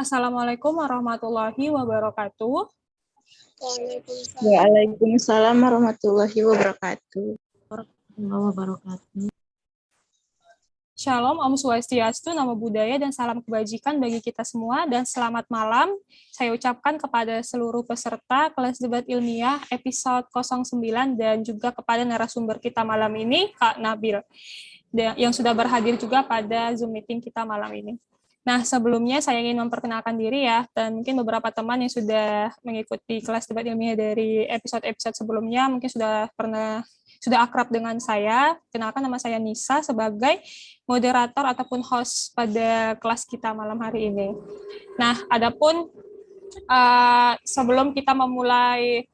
Assalamualaikum warahmatullahi wabarakatuh. Waalaikumsalam warahmatullahi wabarakatuh. Shalom, Om Swastiastu, Namo Buddhaya, dan salam kebajikan bagi kita semua, dan selamat malam. Saya ucapkan kepada seluruh peserta kelas debat ilmiah episode 09 dan juga kepada narasumber kita malam ini, Kak Nabil, yang sudah berhadir juga pada Zoom meeting kita malam ini. Nah, sebelumnya saya ingin memperkenalkan diri ya, dan mungkin beberapa teman yang sudah mengikuti kelas debat ilmiah dari episode-episode sebelumnya mungkin sudah akrab dengan saya. Kenalkan, nama saya Nisa sebagai moderator ataupun host pada kelas kita malam hari ini. Nah, adapun sebelum kita memulai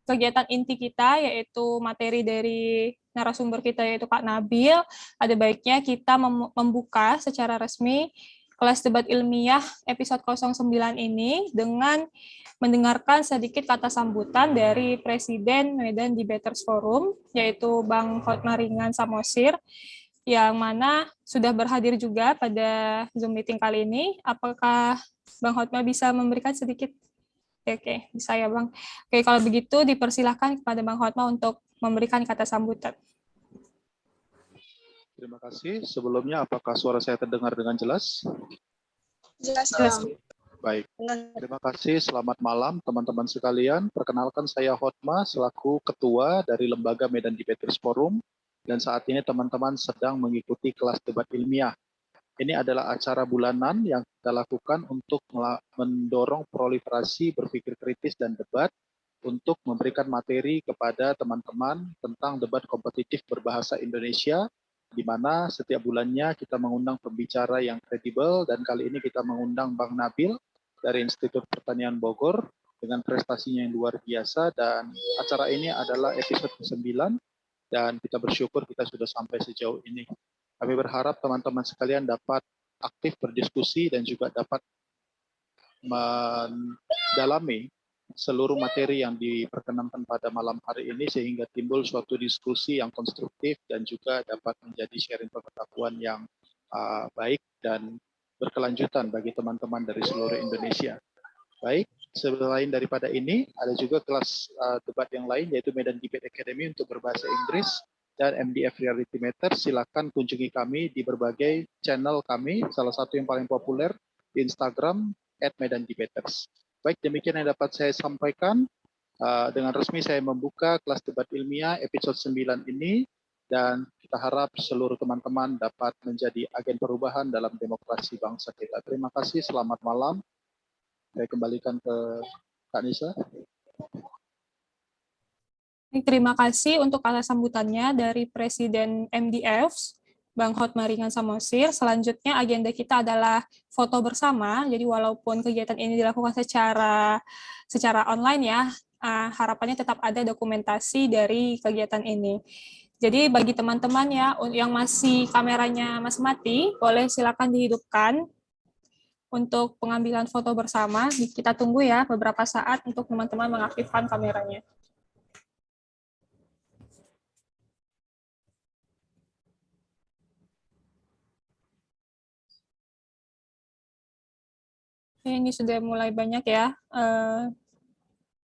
kegiatan inti kita, yaitu materi dari narasumber kita, yaitu Kak Nabil, ada baiknya kita membuka secara resmi kelas debat ilmiah episode 09 ini dengan mendengarkan sedikit kata sambutan dari Presiden Medan Debaters Forum, yaitu Bang Hotmaringan Samosir, yang mana sudah berhadir juga pada Zoom meeting kali ini. Apakah Bang Hotma bisa memberikan sedikit? Oke, bisa ya Bang. Oke, kalau begitu dipersilahkan kepada Bang Hotma untuk memberikan kata sambutan. Terima kasih. Sebelumnya, apakah suara saya terdengar dengan jelas? Jelas. Baik. Terima kasih. Selamat malam, teman-teman sekalian. Perkenalkan, saya Hotma selaku Ketua dari Lembaga Medan Debaters Forum, dan saat ini teman-teman sedang mengikuti kelas debat ilmiah. Ini adalah acara bulanan yang kita lakukan untuk mendorong proliferasi berpikir kritis dan debat untuk memberikan materi kepada teman-teman tentang debat kompetitif berbahasa Indonesia, di mana setiap bulannya kita mengundang pembicara yang kredibel, dan kali ini kita mengundang Bang Nabil dari Institut Pertanian Bogor dengan prestasinya yang luar biasa, dan acara ini adalah episode ke-9 dan kita bersyukur kita sudah sampai sejauh ini. Kami berharap teman-teman sekalian dapat aktif berdiskusi dan juga dapat mendalami seluruh materi yang diperkenankan pada malam hari ini sehingga timbul suatu diskusi yang konstruktif dan juga dapat menjadi sharing pengetahuan yang baik dan berkelanjutan bagi teman-teman dari seluruh Indonesia. Baik, selain daripada ini ada juga kelas debat yang lain, yaitu Medan Debate Academy untuk berbahasa Inggris dan MDF Reality Matter. Silakan kunjungi kami di berbagai channel kami, salah satu yang paling populer di Instagram @medandebaters. Baik, demikian yang dapat saya sampaikan. Dengan resmi saya membuka kelas debat ilmiah episode 9 ini, dan kita harap seluruh teman-teman dapat menjadi agen perubahan dalam demokrasi bangsa kita. Terima kasih, selamat malam. Saya kembalikan ke Kak Nisa. Terima kasih untuk kata sambutannya dari Presiden MDF, Bang Hotmaringan Samosir. Selanjutnya agenda kita adalah foto bersama. Jadi walaupun kegiatan ini dilakukan secara online ya, harapannya tetap ada dokumentasi dari kegiatan ini. Jadi bagi teman-teman ya yang masih kameranya masih mati, boleh silakan dihidupkan untuk pengambilan foto bersama. Kita tunggu ya beberapa saat untuk teman-teman mengaktifkan kameranya. Ini sudah mulai banyak ya.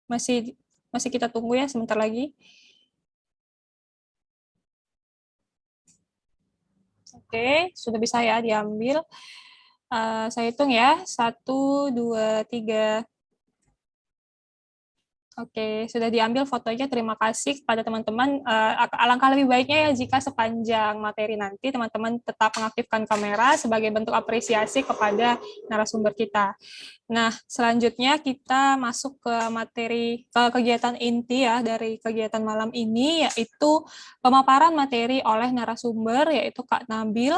Masih kita tunggu ya sebentar lagi. Oke, sudah bisa ya diambil. Saya hitung ya, 1, 2, 3. Oke, sudah diambil fotonya. Terima kasih kepada teman-teman. Alangkah lebih baiknya ya jika sepanjang materi nanti teman-teman tetap mengaktifkan kamera sebagai bentuk apresiasi kepada narasumber kita. Nah, selanjutnya kita masuk ke materi, ke kegiatan inti ya dari kegiatan malam ini, yaitu pemaparan materi oleh narasumber, yaitu Kak Nabil.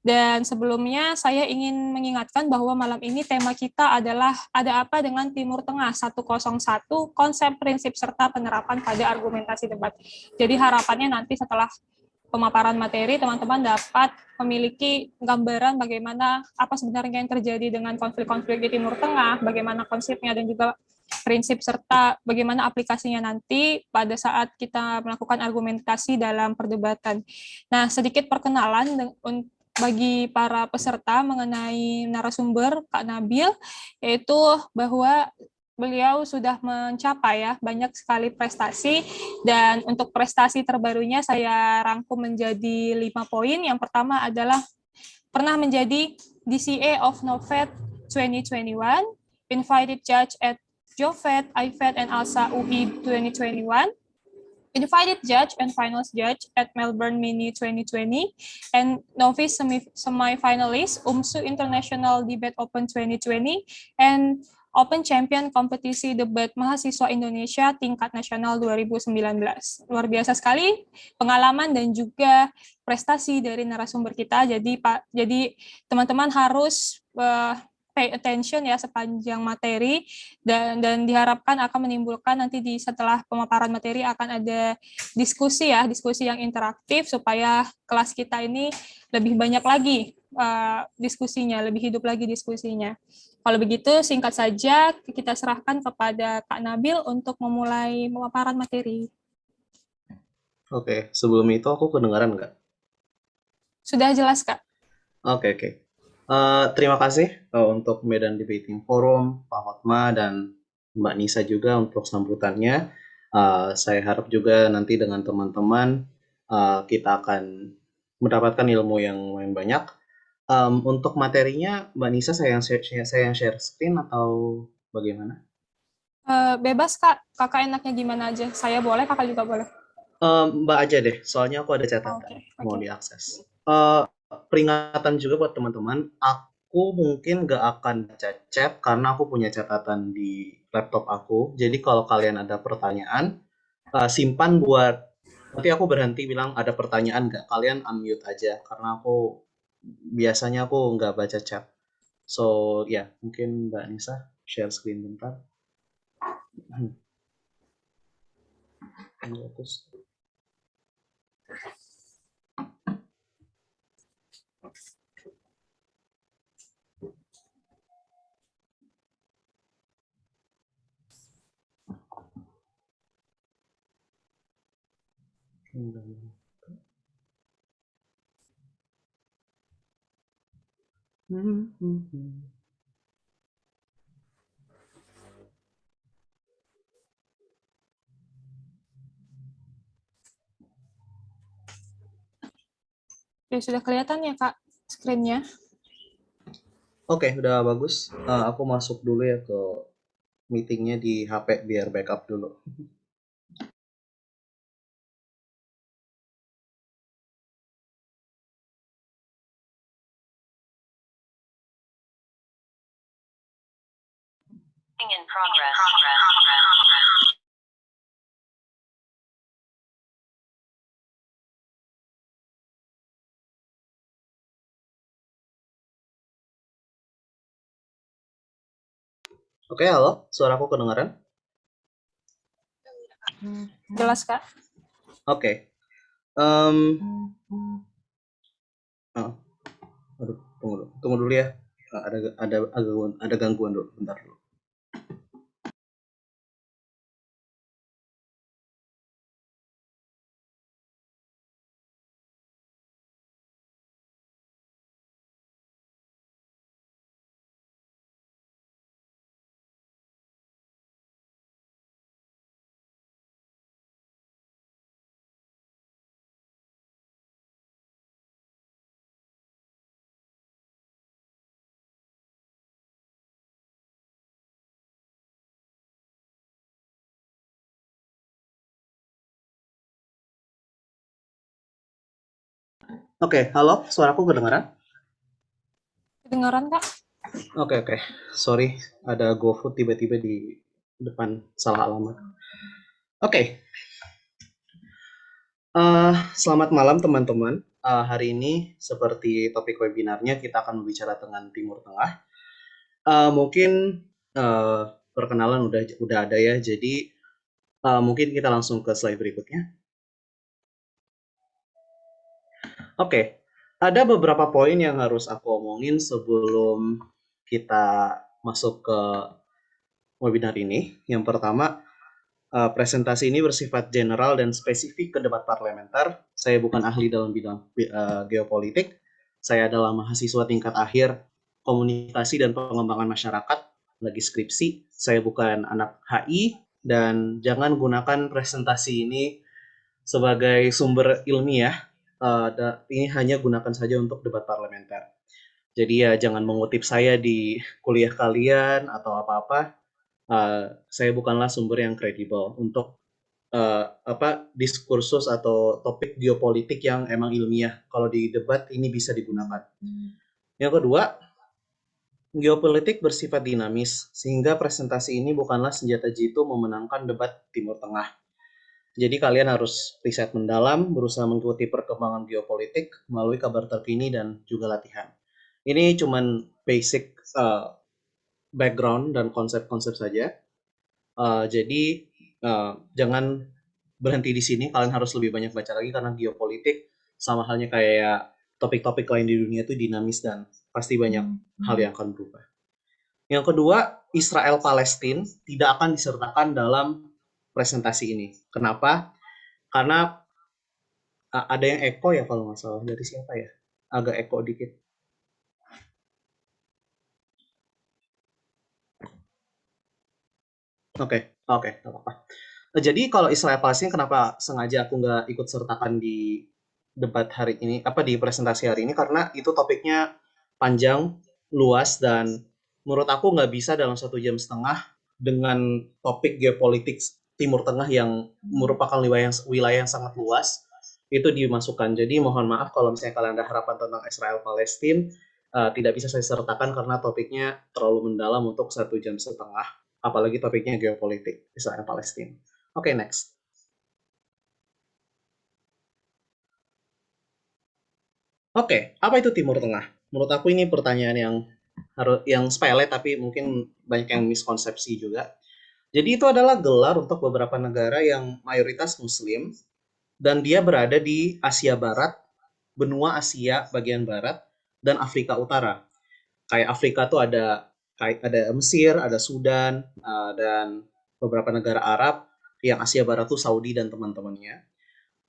Dan sebelumnya saya ingin mengingatkan bahwa malam ini tema kita adalah ada apa dengan Timur Tengah 101, konsep, prinsip, serta penerapan pada argumentasi debat. Jadi harapannya nanti setelah pemaparan materi, teman-teman dapat memiliki gambaran bagaimana apa sebenarnya yang terjadi dengan konflik-konflik di Timur Tengah, bagaimana konsepnya dan juga prinsip serta bagaimana aplikasinya nanti pada saat kita melakukan argumentasi dalam perdebatan. Nah, sedikit perkenalan bagi para peserta mengenai narasumber Kak Nabil, yaitu bahwa beliau sudah mencapai ya banyak sekali prestasi, dan untuk prestasi terbarunya saya rangkum menjadi 5 poin. Yang pertama adalah pernah menjadi DCA of Novet 2021, invited judge at JOVET, IFET, and ALSA UI 2021, invited judge and finals judge at Melbourne Mini 2020, and novice semi-finalist UMSU International Debate Open 2020, and Open Champion Kompetisi Debat Mahasiswa Indonesia tingkat nasional 2019. Luar biasa sekali pengalaman dan juga prestasi dari narasumber kita. Jadi teman-teman harus pay attention ya sepanjang materi, dan diharapkan akan menimbulkan nanti setelah pemaparan materi akan ada diskusi yang interaktif supaya kelas kita ini lebih banyak lagi diskusinya, lebih hidup lagi diskusinya. Kalau begitu singkat saja kita serahkan kepada Kak Nabil untuk memulai pemaparan materi. Oke, sebelum itu aku kedengaran nggak? Sudah jelas, Kak? Oke. Terima kasih untuk Medan Debating Forum, Pak Hotma, dan Mbak Nisa juga untuk sambutannya. Saya harap juga nanti dengan teman-teman kita akan mendapatkan ilmu yang lumayan banyak. Untuk materinya, Mbak Nisa saya yang share screen atau bagaimana? Bebas, Kak. Kakak enaknya gimana aja. Saya boleh, Kakak juga boleh. Mbak aja deh, soalnya aku ada catatan mau diakses. Peringatan juga buat teman-teman, aku mungkin nggak akan baca chat karena aku punya catatan di laptop aku. Jadi kalau kalian ada pertanyaan, simpan buat nanti aku berhenti bilang ada pertanyaan nggak, kalian unmute aja karena biasanya aku nggak baca chat. So ya, mungkin Mbak Nisa share screen bentar. Oke, sudah kelihatan ya, Kak, screen-nya? Oke, udah bagus. Aku masuk dulu ya ke meetingnya di HP biar backup dulu. In progress. Oke, halo, suaraku kedengaran? Jelas, Kak? Oke. Aduh, tunggu dulu ya. Ada gangguan dulu, bentar dulu. Oke, halo, suaraku kedengaran? Kedengaran, Kak? Oke. Sorry, ada GoFood tiba-tiba di depan, salah alamat. Oke, selamat malam teman-teman. Hari ini seperti topik webinarnya kita akan berbicara tentang Timur Tengah. Mungkin perkenalan udah ada ya, jadi mungkin kita langsung ke slide berikutnya. Oke, ada beberapa poin yang harus aku omongin sebelum kita masuk ke webinar ini. Yang pertama, presentasi ini bersifat general dan spesifik ke debat parlementer. Saya bukan ahli dalam bidang geopolitik. Saya adalah mahasiswa tingkat akhir komunikasi dan pengembangan masyarakat, lagi skripsi. Saya bukan anak HI, dan jangan gunakan presentasi ini sebagai sumber ilmiah. Ini hanya gunakan saja untuk debat parlementer. Jadi ya jangan mengutip saya di kuliah kalian atau apa-apa. Saya bukanlah sumber yang kredibel untuk diskursus atau topik geopolitik yang emang ilmiah. Kalau di debat ini bisa digunakan. Yang kedua, geopolitik bersifat dinamis, sehingga presentasi ini bukanlah senjata jitu memenangkan debat Timur Tengah. Jadi kalian harus riset mendalam, berusaha mengikuti perkembangan geopolitik melalui kabar terkini dan juga latihan. Ini cuman basic background dan konsep-konsep saja. Jadi jangan berhenti di sini, kalian harus lebih banyak baca lagi karena geopolitik sama halnya kayak topik-topik lain di dunia itu dinamis dan pasti banyak hal yang akan berubah. Yang kedua, Israel-Palestina tidak akan disertakan dalam presentasi ini. Kenapa? Karena ada yang eko ya kalau nggak salah. Dari siapa ya? Agak eko dikit. Oke, nggak apa-apa. Jadi kalau Israel Palestina kenapa sengaja aku nggak ikut sertakan di debat hari ini, di presentasi hari ini, karena itu topiknya panjang, luas, dan menurut aku nggak bisa dalam 1,5 jam dengan topik geopolitik Timur Tengah yang merupakan wilayah yang sangat luas, itu dimasukkan. Jadi mohon maaf kalau misalnya kalian ada harapan tentang Israel Palestina, tidak bisa saya sertakan karena topiknya terlalu mendalam untuk 1,5 jam, apalagi topiknya geopolitik Israel Palestina. Oke, next. Oke, apa itu Timur Tengah? Menurut aku ini pertanyaan yang sepele tapi mungkin banyak yang miskonsepsi juga. Jadi itu adalah gelar untuk beberapa negara yang mayoritas Muslim dan dia berada di Asia Barat, benua Asia bagian barat, dan Afrika Utara. Kayak Afrika tuh ada Mesir, ada Sudan, dan beberapa negara Arab. Yang Asia Barat tuh Saudi dan teman-temannya.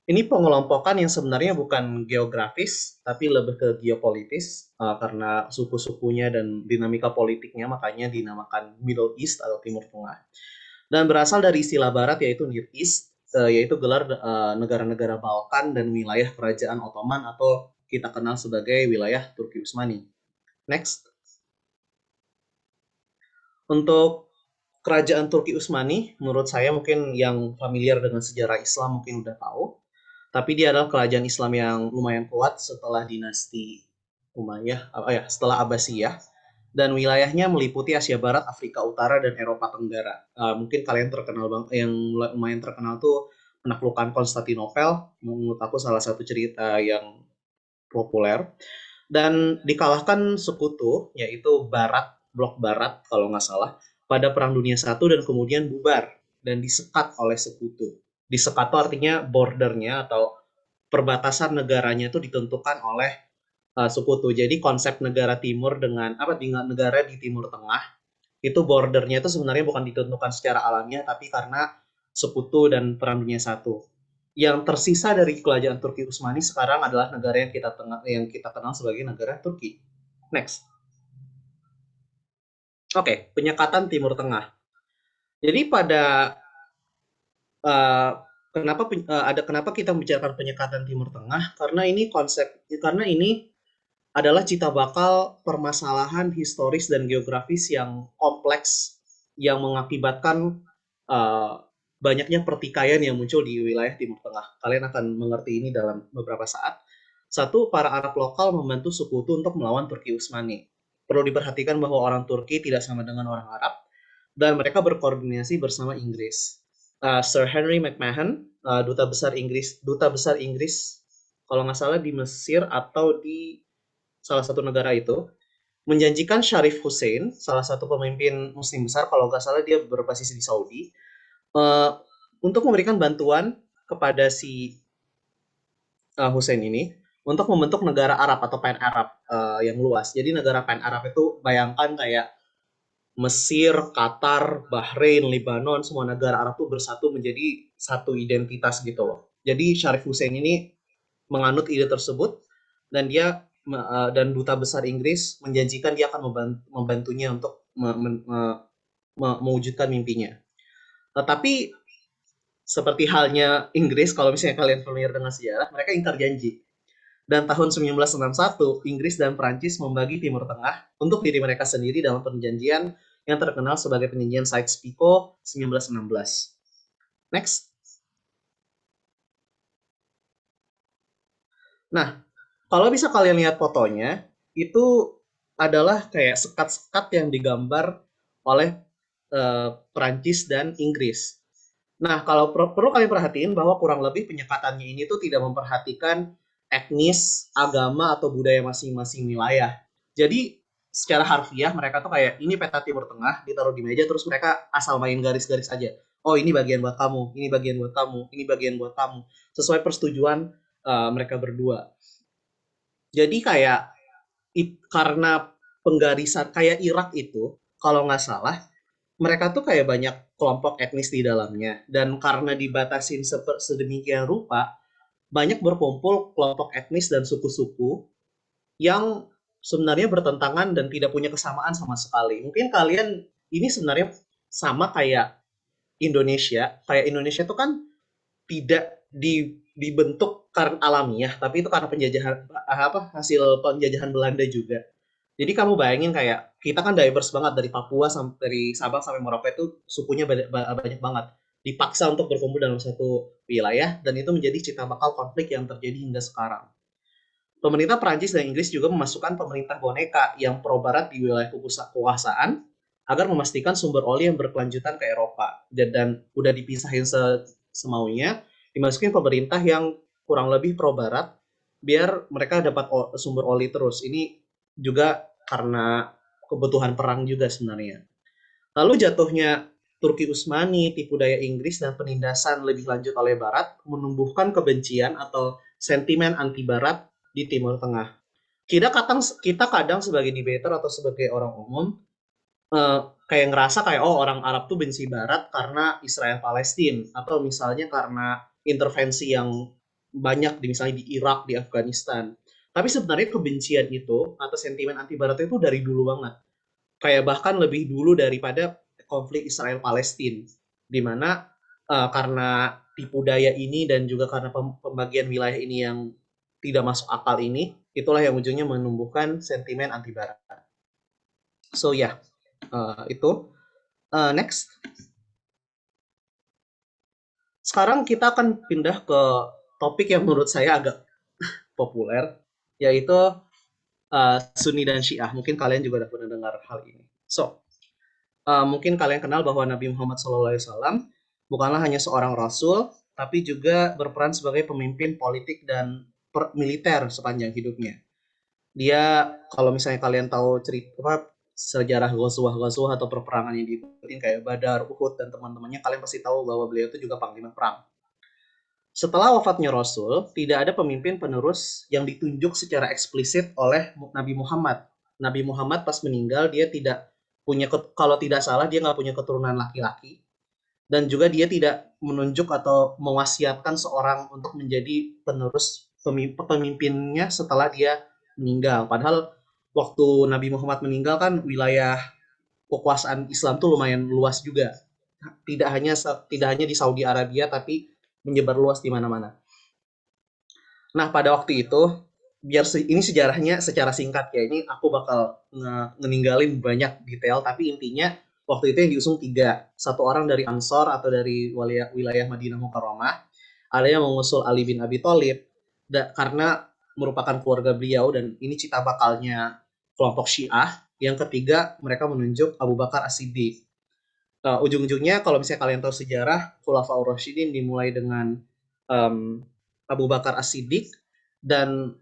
Ini pengelompokan yang sebenarnya bukan geografis, tapi lebih ke geopolitis, karena suku-sukunya dan dinamika politiknya, makanya dinamakan Middle East atau Timur Tengah. Dan berasal dari istilah barat yaitu Near East, yaitu gelar negara-negara Balkan dan wilayah kerajaan Ottoman atau kita kenal sebagai wilayah Turki Utsmani. Next. Untuk kerajaan Turki Utsmani, menurut saya mungkin yang familiar dengan sejarah Islam mungkin udah tahu. Tapi dia adalah kerajaan Islam yang lumayan kuat setelah dinasti Umayyah, setelah Abbasiyah. Dan wilayahnya meliputi Asia Barat, Afrika Utara, dan Eropa Tenggara. Mungkin kalian yang lumayan terkenal tuh penaklukan Konstantinopel. Menurut aku salah satu cerita yang populer. Dan dikalahkan sekutu, yaitu blok Barat kalau nggak salah, pada Perang Dunia I dan kemudian bubar dan disekat oleh sekutu. Disekat itu artinya bordernya atau perbatasan negaranya itu ditentukan oleh sekutu. Jadi konsep negara timur dengan negara di Timur Tengah itu bordernya itu sebenarnya bukan ditentukan secara alamiah tapi karena sekutu dan Perang Dunia I. Yang tersisa dari kerajaan Turki Utsmani sekarang adalah negara yang kita kenal sebagai negara Turki. Next. Oke, penyekatan Timur Tengah. Jadi kenapa kita membicarakan penyekatan Timur Tengah? Karena ini adalah cita bakal permasalahan historis dan geografis yang kompleks yang mengakibatkan banyaknya pertikaian yang muncul di wilayah Timur Tengah. Kalian akan mengerti ini dalam beberapa saat. Satu, para Arab lokal membantu sekutu untuk melawan Turki Utsmani. Perlu diperhatikan bahwa orang Turki tidak sama dengan orang Arab, dan mereka berkoordinasi bersama Inggris. Sir Henry McMahon, duta besar Inggris, kalau nggak salah di Mesir atau di salah satu negara itu, menjanjikan Syarif Hussein, salah satu pemimpin Muslim besar, kalau nggak salah dia berbasis di Saudi, untuk memberikan bantuan kepada si Hussein ini untuk membentuk negara Arab atau Pan Arab yang luas. Jadi negara Pan Arab itu bayangkan kayak Mesir, Qatar, Bahrain, Lebanon, semua negara Arab itu bersatu menjadi satu identitas gitu loh. Jadi Syarif Hussein ini menganut ide tersebut dan dia dan duta besar Inggris menjanjikan dia akan membantunya untuk mewujudkan mimpinya. Tetapi seperti halnya Inggris, kalau misalnya kalian familiar dengan sejarah, mereka ingkar janji. Dan tahun 1961, Inggris dan Prancis membagi Timur Tengah untuk diri mereka sendiri dalam perjanjian yang terkenal sebagai perjanjian Sykes-Picot 1916. Next. Nah, kalau bisa kalian lihat fotonya, itu adalah kayak sekat-sekat yang digambar oleh Prancis dan Inggris. Nah, kalau perlu kalian perhatiin bahwa kurang lebih penyekatannya ini tuh tidak memperhatikan etnis, agama, atau budaya masing-masing wilayah. Jadi, secara harfiah mereka tuh kayak, ini peta Timur Tengah, ditaruh di meja, terus mereka asal main garis-garis aja. Oh, ini bagian buat kamu, ini bagian buat kamu, ini bagian buat kamu. Sesuai persetujuan mereka berdua. Jadi kayak, karena penggarisan, kayak Irak itu, kalau nggak salah, mereka tuh kayak banyak kelompok etnis di dalamnya. Dan karena dibatasin sedemikian rupa, banyak berkumpul kelompok etnis dan suku-suku yang sebenarnya bertentangan dan tidak punya kesamaan sama sekali. Mungkin kalian ini sebenarnya sama kayak Indonesia. Kayak Indonesia itu kan tidak dibentuk karena alamiah, tapi itu karena penjajahan hasil penjajahan Belanda juga. Jadi kamu bayangin kayak kita kan diverse banget dari Papua sampai dari Sabang sampai Merauke itu sukunya banyak banget. Dipaksa untuk berkumpul dalam satu wilayah dan itu menjadi cikal bakal konflik yang terjadi hingga sekarang. Pemerintah Prancis dan Inggris juga memasukkan pemerintah boneka yang pro barat di wilayah kekuasaan agar memastikan sumber oli yang berkelanjutan ke Eropa dan udah dipisahin semaunya, dimasukin pemerintah yang kurang lebih pro barat biar mereka dapat sumber oli terus. Ini juga karena kebutuhan perang juga sebenarnya. Lalu jatuhnya Turki Utsmani, tipu daya Inggris, dan penindasan lebih lanjut oleh Barat menumbuhkan kebencian atau sentimen anti-Barat di Timur Tengah. Kita kadang sebagai debater atau sebagai orang umum kayak ngerasa kayak orang Arab tuh benci Barat karena Israel Palestina atau misalnya karena intervensi yang banyak misalnya di Irak, di Afghanistan. Tapi sebenarnya kebencian itu atau sentimen anti Barat itu dari dulu banget. Kayak bahkan lebih dulu daripada konflik Israel Palestina, di mana karena tipu daya ini dan juga karena pembagian wilayah ini yang tidak masuk akal ini, itulah yang ujungnya menumbuhkan sentimen anti Barat. So ya, itu next. Sekarang kita akan pindah ke topik yang menurut saya agak populer, yaitu Sunni dan Syiah. Mungkin kalian juga udah pernah dengar hal ini. So, mungkin kalian kenal bahwa Nabi Muhammad SAW bukanlah hanya seorang rasul, tapi juga berperan sebagai pemimpin politik dan militer sepanjang hidupnya. Dia, kalau misalnya kalian tahu cerita sejarah ghazwah atau perperangan yang diikutin kayak Badar, Uhud, dan teman-temannya, kalian pasti tahu bahwa beliau itu juga panglima perang. Setelah wafatnya Rasul, tidak ada pemimpin penerus yang ditunjuk secara eksplisit oleh Nabi Muhammad. Nabi Muhammad pas meninggal, dia tidak punya, kalau tidak salah dia nggak punya keturunan laki-laki, dan juga dia tidak menunjuk atau mewasiatkan seorang untuk menjadi penerus pemimpinnya setelah dia meninggal. Padahal waktu Nabi Muhammad meninggal kan wilayah kekuasaan Islam tuh lumayan luas juga, tidak hanya di Saudi Arabia tapi menyebar luas di mana-mana. Nah, pada waktu itu, biar ini sejarahnya secara singkat ya, ini aku bakal ngeninggalin banyak detail, tapi intinya waktu itu yang diusung 3. Satu orang dari Ansor atau dari wilayah Madinah Mukarramah, ada yang mengusul Ali bin Abi Thalib, karena merupakan keluarga beliau dan ini cita bakalnya kelompok Syiah. Yang ketiga, mereka menunjuk Abu Bakar As-Siddiq. Ujung-ujungnya kalau misalnya kalian tahu sejarah, Khulafaur Rasyidin dimulai dengan Abu Bakar As-Siddiq dan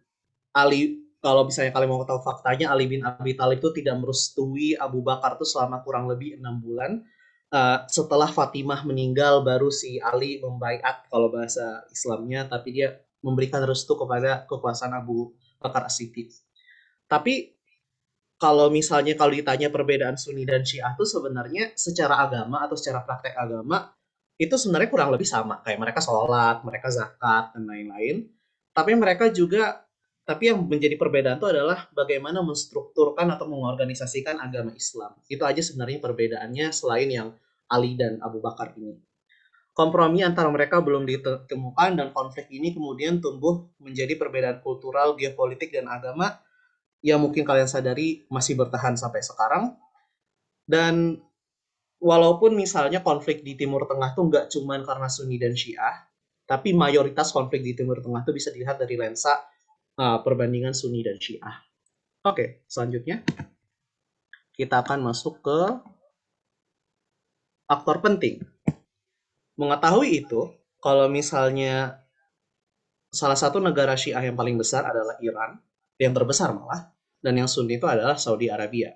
Ali. Kalau misalnya kalian mau tahu faktanya, Ali bin Abi Thalib itu tidak merestui Abu Bakar itu selama kurang lebih 6 bulan. Setelah Fatimah meninggal, baru si Ali membaiat kalau bahasa Islamnya, tapi dia memberikan restu kepada kekuasaan Abu Bakar As-Siddiq. Tapi kalau ditanya perbedaan Sunni dan Syiah itu sebenarnya secara agama atau secara praktek agama itu sebenarnya kurang lebih sama. Kayak mereka sholat, mereka zakat, dan lain-lain. Tapi yang menjadi perbedaan itu adalah bagaimana menstrukturkan atau mengorganisasikan agama Islam. Itu aja sebenarnya perbedaannya selain yang Ali dan Abu Bakar ini. Kompromi antara mereka belum ditemukan dan konflik ini kemudian tumbuh menjadi perbedaan kultural, geopolitik, dan agama yang mungkin kalian sadari masih bertahan sampai sekarang. Dan walaupun misalnya konflik di Timur Tengah tuh nggak cuma karena Sunni dan Syiah, tapi mayoritas konflik di Timur Tengah tuh bisa dilihat dari lensa perbandingan Sunni dan Syiah. Oke, selanjutnya kita akan masuk ke aktor penting. Mengetahui itu, kalau misalnya salah satu negara Syiah yang paling besar adalah Iran, yang terbesar malah, dan yang Sunni itu adalah Saudi Arabia.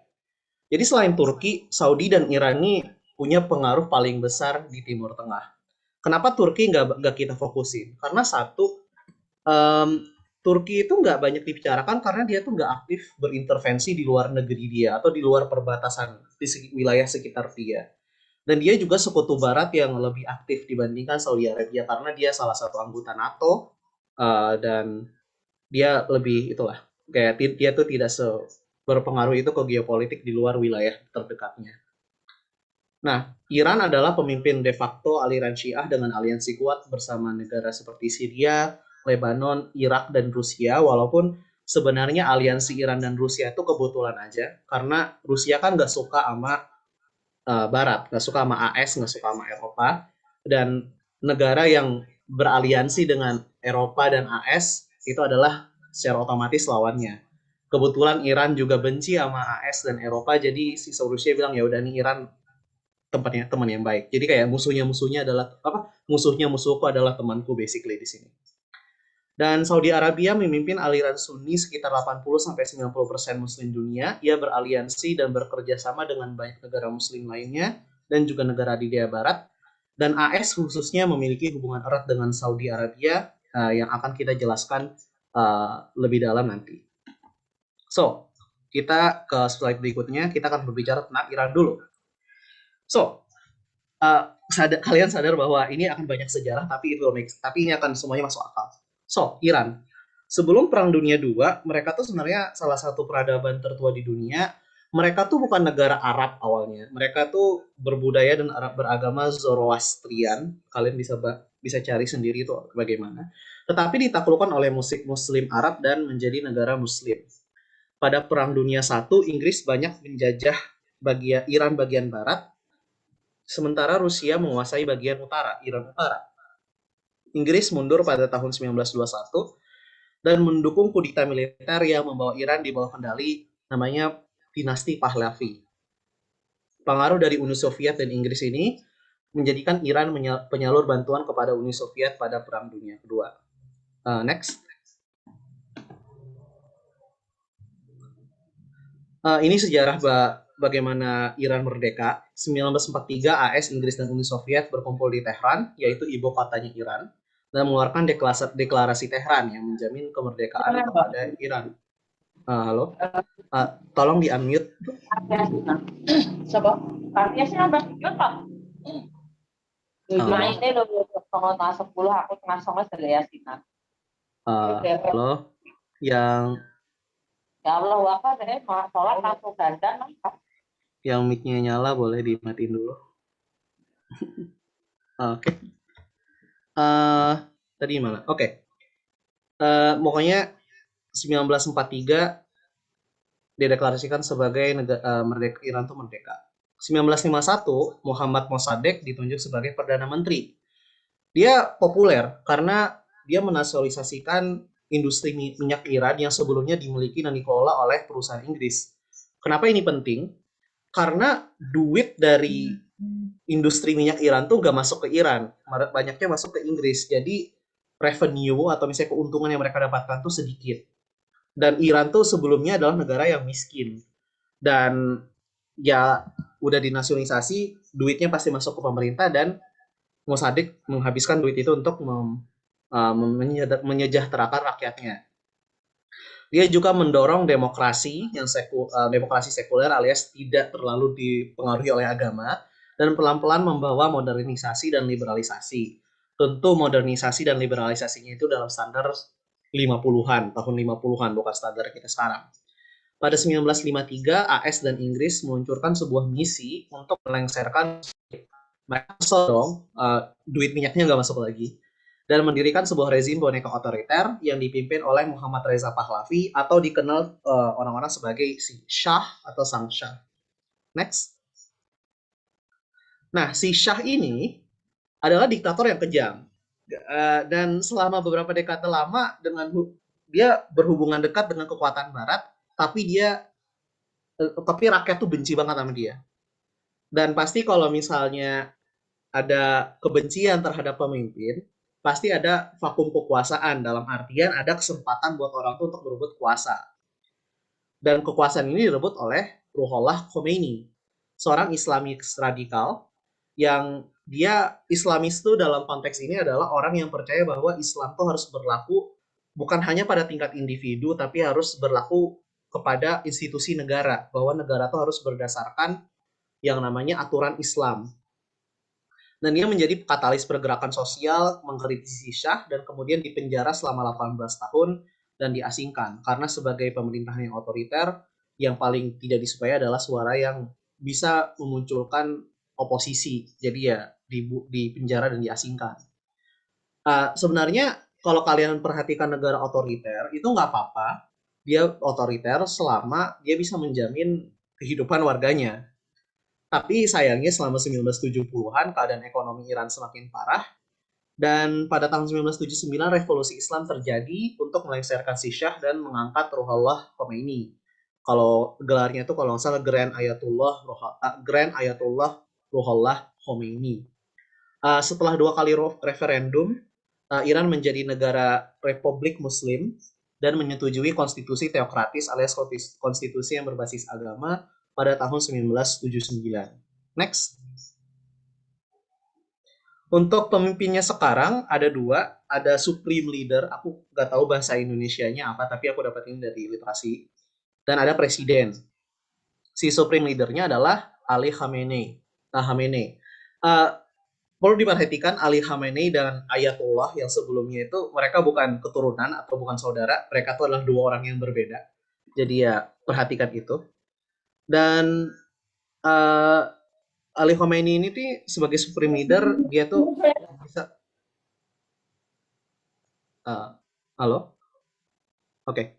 Jadi selain Turki, Saudi dan Iran ini punya pengaruh paling besar di Timur Tengah. Kenapa Turki nggak kita fokusin? Karena satu, Turki itu nggak banyak dibicarakan karena dia tuh nggak aktif berintervensi di luar negeri dia atau di luar perbatasan di wilayah sekitar dia. Dan dia juga sekutu barat yang lebih aktif dibandingkan Saudi Arabia karena dia salah satu anggota NATO dan dia lebih itulah kayak dia tuh tidak berpengaruh itu ke geopolitik di luar wilayah terdekatnya. Nah, Iran adalah pemimpin de facto aliran Syiah dengan aliansi kuat bersama negara seperti Syria, Lebanon, Irak, dan Rusia, walaupun sebenarnya aliansi Iran dan Rusia itu kebetulan aja, karena Rusia kan nggak suka sama Barat, nggak suka sama AS, nggak suka sama Eropa, dan negara yang beraliansi dengan Eropa dan AS itu adalah secara otomatis lawannya. Kebetulan Iran juga benci sama AS dan Eropa, jadi si Rusia bilang ya udah nih Iran teman yang baik. Jadi kayak musuhnya adalah musuhku adalah temanku basically di sini. Dan Saudi Arabia memimpin aliran Sunni sekitar 80-90% Muslim dunia. Ia beraliansi dan bekerja sama dengan banyak negara Muslim lainnya dan juga negara di Asia Barat. Dan AS khususnya memiliki hubungan erat dengan Saudi Arabia yang akan kita jelaskan lebih dalam nanti. So, kita ke slide berikutnya. Kita akan berbicara tentang Iran dulu. So, kalian sadar bahwa ini akan banyak sejarah, tapi ini akan semuanya masuk akal. So, Iran. Sebelum Perang Dunia II, mereka tuh sebenarnya salah satu peradaban tertua di dunia. Mereka tuh bukan negara Arab awalnya. Mereka tuh berbudaya dan beragama Zoroastrian. Kalian bisa cari sendiri itu bagaimana. Tetapi ditaklukkan oleh Muslim Arab dan menjadi negara Muslim. Pada Perang Dunia I, Inggris banyak menjajah Iran bagian barat, sementara Rusia menguasai bagian utara, Iran utara. Inggris mundur pada tahun 1921 dan mendukung kudeta militer yang membawa Iran di bawah kendali namanya dinasti Pahlavi. Pengaruh dari Uni Soviet dan Inggris ini menjadikan Iran penyalur bantuan kepada Uni Soviet pada Perang Dunia Kedua. Next. Ini sejarah bagaimana Iran merdeka. 1943 AS, Inggris, dan Uni Soviet berkumpul di Tehran, yaitu ibu kotanya Iran, dan mengeluarkan deklarasi Tehran yang menjamin kemerdekaan kepada Iran. Halo? Tolong di-unmute. Coba. Artinya apa? Nah, ini lo masuk 10, aku langsung aja lihat sih. Halo? Yang ya Allah, apa deh, sholat langsung dandan. Yang mic-nya nyala boleh dimatiin dulu. Oke. Tadi mana? Oke. Pokoknya 1943 dideklarasikan sebagai merdeka, Iran itu merdeka. 1951 Muhammad Mossadegh ditunjuk sebagai Perdana Menteri. Dia populer karena dia menasionalisasikan industri minyak Iran yang sebelumnya dimiliki dan dikelola oleh perusahaan Inggris. Kenapa ini penting? Karena duit dari industri minyak Iran tuh nggak masuk ke Iran, banyaknya masuk ke Inggris. Jadi revenue atau misalnya keuntungan yang mereka dapatkan tuh sedikit. Dan Iran tuh sebelumnya adalah negara yang miskin. Dan ya udah dinasionalisasi, duitnya pasti masuk ke pemerintah dan Mossadegh menghabiskan duit itu untuk menyejahterakan rakyatnya. Dia juga mendorong demokrasi yang demokrasi sekuler alias tidak terlalu dipengaruhi oleh agama dan pelan-pelan membawa modernisasi dan liberalisasi. Tentu modernisasi dan liberalisasinya itu dalam standar 50-an, tahun 50-an, bukan standar kita sekarang. Pada 1953, AS dan Inggris meluncurkan sebuah misi untuk melengsarkan mereka dong, duit minyaknya nggak masuk lagi, dan mendirikan sebuah rezim boneka otoriter yang dipimpin oleh Muhammad Reza Pahlavi atau dikenal orang-orang sebagai si Shah atau Sang Shah. Next. Nah, si Shah ini adalah diktator yang kejam. Dan selama beberapa dekade lama dia berhubungan dekat dengan kekuatan barat, tapi rakyat tuh benci banget sama dia. Dan pasti kalau misalnya ada kebencian terhadap pemimpin, pasti ada vakum kekuasaan, dalam artian ada kesempatan buat orang itu untuk berebut kuasa. Dan kekuasaan ini direbut oleh Ruhollah Khomeini, seorang Islamis radikal yang dia Islamis itu dalam konteks ini adalah orang yang percaya bahwa Islam itu harus berlaku bukan hanya pada tingkat individu, tapi harus berlaku kepada institusi negara, bahwa negara itu harus berdasarkan yang namanya aturan Islam. Dan dia menjadi katalis pergerakan sosial, mengkritisi Shah, dan kemudian dipenjara selama 18 tahun dan diasingkan. Karena sebagai pemerintahan yang otoriter, yang paling tidak disukai adalah suara yang bisa memunculkan oposisi. Jadi ya dipenjara dan diasingkan. Sebenarnya kalau kalian perhatikan negara otoriter, itu nggak apa-apa. Dia otoriter selama dia bisa menjamin kehidupan warganya. Tapi sayangnya selama 1970-an keadaan ekonomi Iran semakin parah dan pada tahun 1979 revolusi Islam terjadi untuk melengsarkan si Shah dan mengangkat Ruhollah Khomeini. Kalau gelarnya itu kalau nggak salah Grand Ayatollah Ruhollah Khomeini. Setelah 2 kali referendum, Iran menjadi negara Republik Muslim dan menyetujui konstitusi teokratis alias konstitusi yang berbasis agama pada tahun 1979. Next. Untuk pemimpinnya sekarang ada 2, ada Supreme Leader, aku nggak tahu bahasa Indonesianya apa, tapi aku dapat ini dari literasi, dan ada Presiden. Si Supreme Leadernya adalah Ali Khamenei. Perlu diperhatikan Ali Khamenei dan Ayatollah yang sebelumnya itu mereka bukan keturunan atau bukan saudara, mereka itu adalah 2 orang yang berbeda. Jadi ya perhatikan itu. Dan Ali Khomeini ini tuh sebagai supreme leader dia tuh bisa halo? Oke.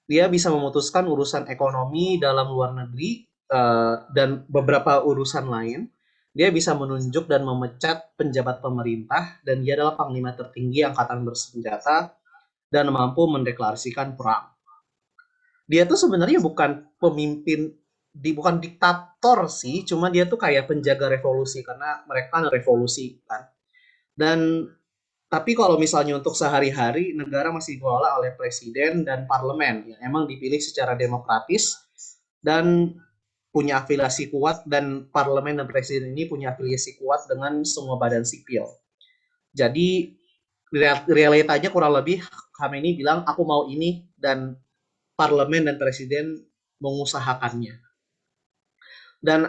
Dia bisa memutuskan urusan ekonomi dalam luar negeri dan beberapa urusan lain. Dia bisa menunjuk dan memecat penjabat pemerintah dan dia adalah panglima tertinggi angkatan bersenjata dan mampu mendeklarasikan perang. Dia tuh sebenarnya bukan pemimpin bukan diktator sih, cuma dia tuh kayak penjaga revolusi karena mereka kan revolusi kan. Dan tapi kalau misalnya untuk sehari-hari negara masih dikelola oleh presiden dan parlemen yang emang dipilih secara demokratis dan punya afiliasi kuat, dan parlemen dan presiden ini punya afiliasi kuat dengan semua badan sipil. Jadi realitanya kurang lebih Khamenei bilang aku mau ini dan parlemen dan presiden mengusahakannya. Dan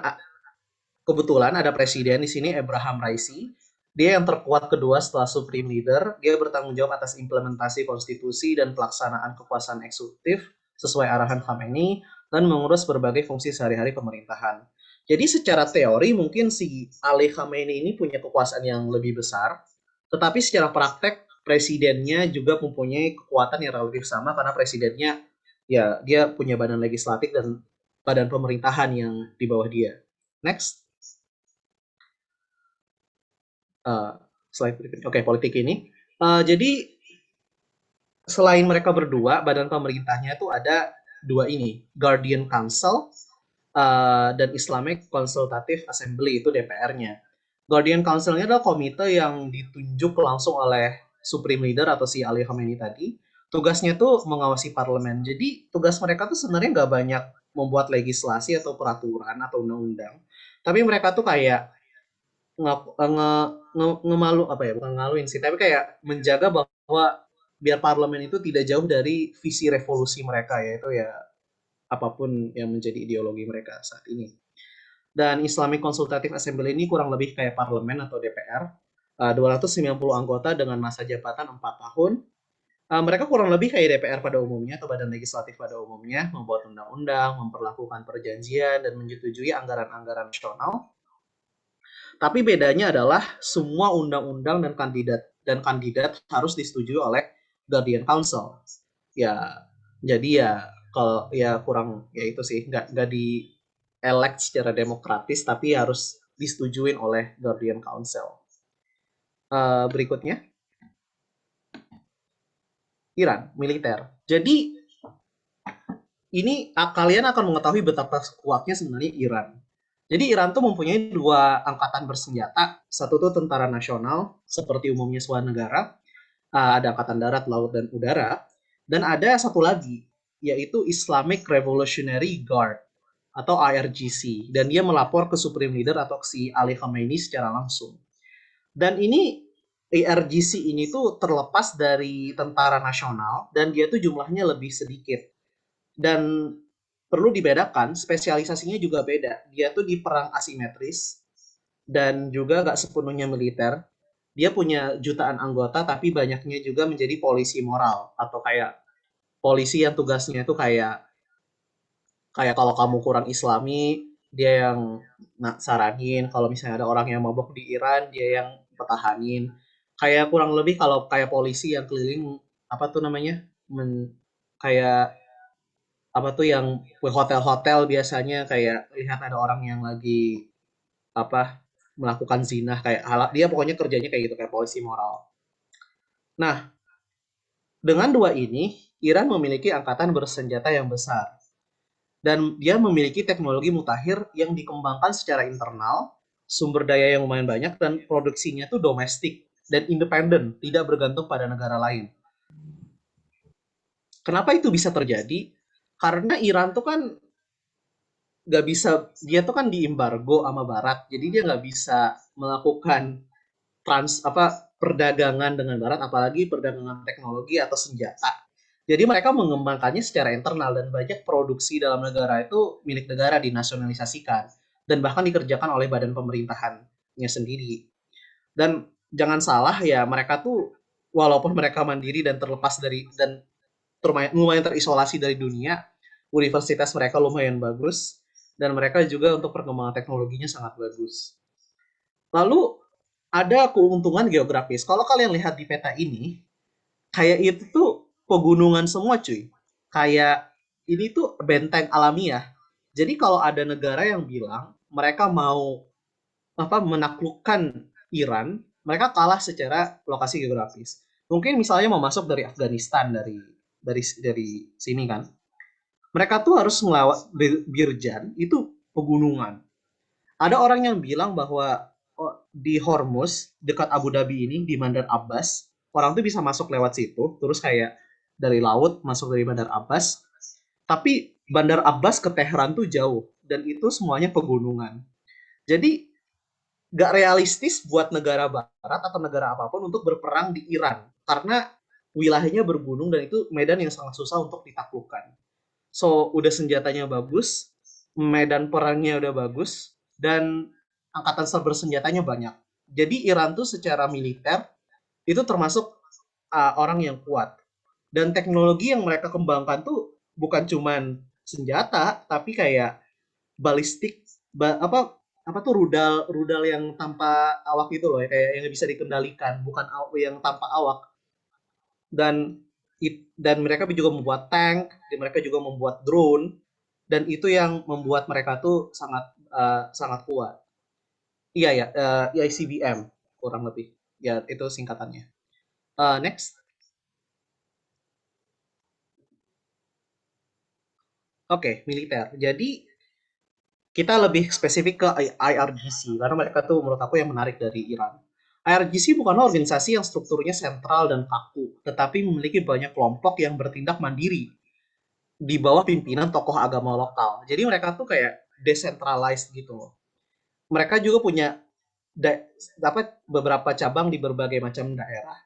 kebetulan ada presiden di sini, Ebrahim Raisi. Dia yang terkuat kedua setelah Supreme Leader. Dia bertanggung jawab atas implementasi konstitusi dan pelaksanaan kekuasaan eksekutif sesuai arahan Khamenei dan mengurus berbagai fungsi sehari-hari pemerintahan. Jadi secara teori mungkin si Ali Khamenei ini punya kekuasaan yang lebih besar, tetapi secara praktek presidennya juga mempunyai kekuatan yang relatif sama karena presidennya ya dia punya badan legislatif dan badan pemerintahan yang di bawah dia. Next. Slide berikutnya. Oke, politik ini. Jadi selain mereka berdua, badan pemerintahnya tuh ada dua ini, Guardian Council dan Islamic Consultative Assembly, itu DPR-nya. Guardian Council-nya adalah komite yang ditunjuk langsung oleh Supreme Leader atau si Ali Khamenei tadi. Tugasnya tuh mengawasi parlemen. Jadi tugas mereka tuh sebenarnya nggak banyak membuat legislasi atau peraturan atau undang-undang. Tapi mereka tuh kayak ngemalu apa ya, bukan ngaluin sih, tapi kayak menjaga bahwa biar parlemen itu tidak jauh dari visi revolusi mereka, yaitu ya apapun yang menjadi ideologi mereka saat ini. Dan Islamic Consultative Assembly ini kurang lebih kayak parlemen atau DPR, 290 anggota dengan masa jabatan 4 tahun. Mereka kurang lebih kayak DPR pada umumnya atau badan legislatif pada umumnya, membuat undang-undang, memperlakukan perjanjian, dan menyetujui anggaran-anggaran nasional. Tapi bedanya adalah semua undang-undang dan kandidat harus disetujui oleh Guardian Council. Ya, jadi ya kalau ya kurang ya itu sih nggak di elect secara demokratis tapi harus disetujuin oleh Guardian Council. Berikutnya Iran militer. Jadi ini kalian akan mengetahui betapa kuatnya sebenarnya Iran. Jadi Iran tuh mempunyai dua angkatan bersenjata. Satu tuh tentara nasional seperti umumnya sebuah negara. Ada angkatan darat, laut, dan udara. Dan ada satu lagi yaitu Islamic Revolutionary Guard atau IRGC. Dan dia melapor ke Supreme Leader atau si Ali Khamenei secara langsung. Dan ini IRGC ini tuh terlepas dari tentara nasional dan dia tuh jumlahnya lebih sedikit. Dan perlu dibedakan, spesialisasinya juga beda. Dia tuh di perang asimetris dan juga nggak sepenuhnya militer. Dia punya jutaan anggota tapi banyaknya juga menjadi polisi moral atau kayak polisi yang tugasnya itu kayak kalau kamu kurang Islami, dia yang saranin. Kalau misalnya ada orang yang mabok di Iran, dia yang pertahanin. Kayak kurang lebih kalau kayak polisi yang keliling apa tuh namanya, kayak apa tuh yang hotel-hotel biasanya kayak lihat ada orang yang lagi apa melakukan zina kayak dia pokoknya kerjanya kayak gitu kayak polisi moral. Nah, dengan dua ini Iran memiliki angkatan bersenjata yang besar. Dan dia memiliki teknologi mutakhir yang dikembangkan secara internal, sumber daya yang lumayan banyak, dan produksinya tuh domestik dan independen, tidak bergantung pada negara lain. Kenapa itu bisa terjadi? Karena Iran tuh kan nggak bisa, dia tuh kan diembargo sama Barat, jadi dia nggak bisa melakukan perdagangan dengan Barat, apalagi perdagangan teknologi atau senjata. Jadi mereka mengembangkannya secara internal dan banyak produksi dalam negara itu milik negara dinasionalisasikan dan bahkan dikerjakan oleh badan pemerintahannya sendiri. Dan jangan salah ya, mereka tuh walaupun mereka mandiri dan terlepas dari dan lumayan terisolasi dari dunia, universitas mereka lumayan bagus dan mereka juga untuk perkembangan teknologinya sangat bagus. Lalu ada keuntungan geografis. Kalau kalian lihat di peta ini, kayak itu tuh pegunungan semua cuy. Kayak ini tuh benteng alamiah. Jadi kalau ada negara yang bilang mereka mau menaklukkan Iran, mereka kalah secara lokasi geografis. Mungkin misalnya mau masuk dari Afghanistan dari sini kan. Mereka tuh harus melawat Birjan itu pegunungan. Ada orang yang bilang bahwa di Hormuz dekat Abu Dhabi ini di Bandar Abbas orang tuh bisa masuk lewat situ terus kayak dari laut masuk dari Bandar Abbas, tapi Bandar Abbas ke Tehran tuh jauh dan itu semuanya pegunungan. Jadi gak realistis buat negara barat atau negara apapun untuk berperang di Iran karena wilayahnya bergunung dan itu medan yang sangat susah untuk ditaklukkan. So udah senjatanya bagus, medan perangnya udah bagus, dan angkatan bersenjatanya banyak. Jadi Iran tuh secara militer itu termasuk orang yang kuat. Dan teknologi yang mereka kembangkan tuh bukan cuman senjata, tapi kayak balistik, apa tuh rudal yang tanpa awak itu loh, kayak yang bisa dikendalikan, bukan yang tanpa awak. Dan mereka juga membuat tank, dan mereka juga membuat drone, dan itu yang membuat mereka tuh sangat kuat. Iya ya, ICBM kurang lebih. Ya itu singkatannya. Next. Oke, militer. Jadi kita lebih spesifik ke IRGC karena mereka tuh menurut aku yang menarik dari Iran. IRGC bukanlah organisasi yang strukturnya sentral dan kaku, tetapi memiliki banyak kelompok yang bertindak mandiri di bawah pimpinan tokoh agama lokal. Jadi mereka tuh kayak decentralized gitu loh. Mereka juga punya beberapa cabang di berbagai macam daerah.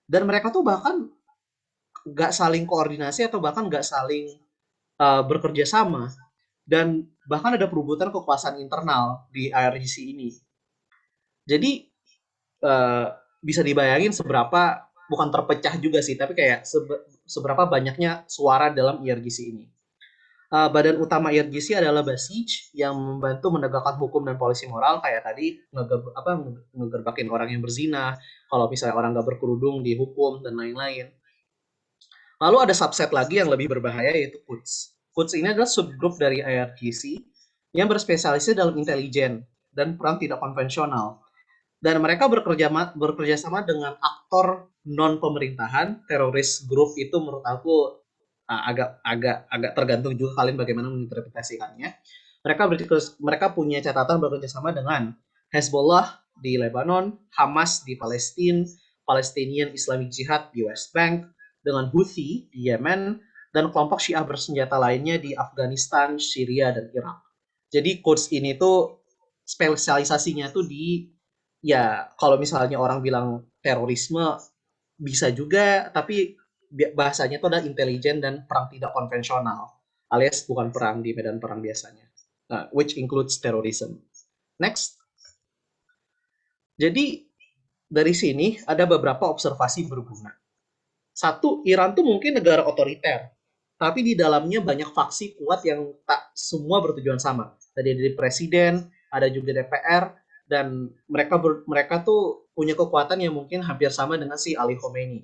Dan mereka tuh bahkan nggak saling koordinasi atau bahkan nggak saling bekerja sama. Dan bahkan ada perebutan kekuasaan internal di IRGC ini. Jadi bisa dibayangin seberapa, bukan terpecah juga sih, tapi kayak seberapa banyaknya suara dalam IRGC ini. Badan utama IRGC adalah Basij yang membantu menegakkan hukum dan polisi moral kayak tadi ngegerbakin orang yang berzina, kalau misalnya orang nggak berkerudung dihukum dan lain-lain. Lalu ada subset lagi yang lebih berbahaya yaitu Quds. Quds ini adalah subgrup dari IRGC yang berspesialisasi dalam intelijen dan perang tidak konvensional. Dan mereka bekerja sama dengan aktor non pemerintahan, teroris group itu menurut aku agak tergantung juga kalian bagaimana menginterpretasikannya. Mereka punya catatan bekerja sama dengan Hezbollah di Lebanon, Hamas di Palestina, Palestinian Islamic Jihad di West Bank, dengan Houthi di Yemen, dan kelompok Syiah bersenjata lainnya di Afghanistan, Syria, dan Irak. Jadi Quds ini tuh spesialisasinya tuh di, ya kalau misalnya orang bilang terorisme bisa juga, tapi bahasanya itu adalah intelijen dan perang tidak konvensional, alias bukan perang di medan perang biasanya, which includes terrorism. Next. Jadi dari sini ada beberapa observasi berguna. Satu, Iran tuh mungkin negara otoriter, tapi di dalamnya banyak faksi kuat yang tak semua bertujuan sama. Tadi dari presiden, ada juga DPR, dan mereka tuh punya kekuatan yang mungkin hampir sama dengan si Ali Khomeini.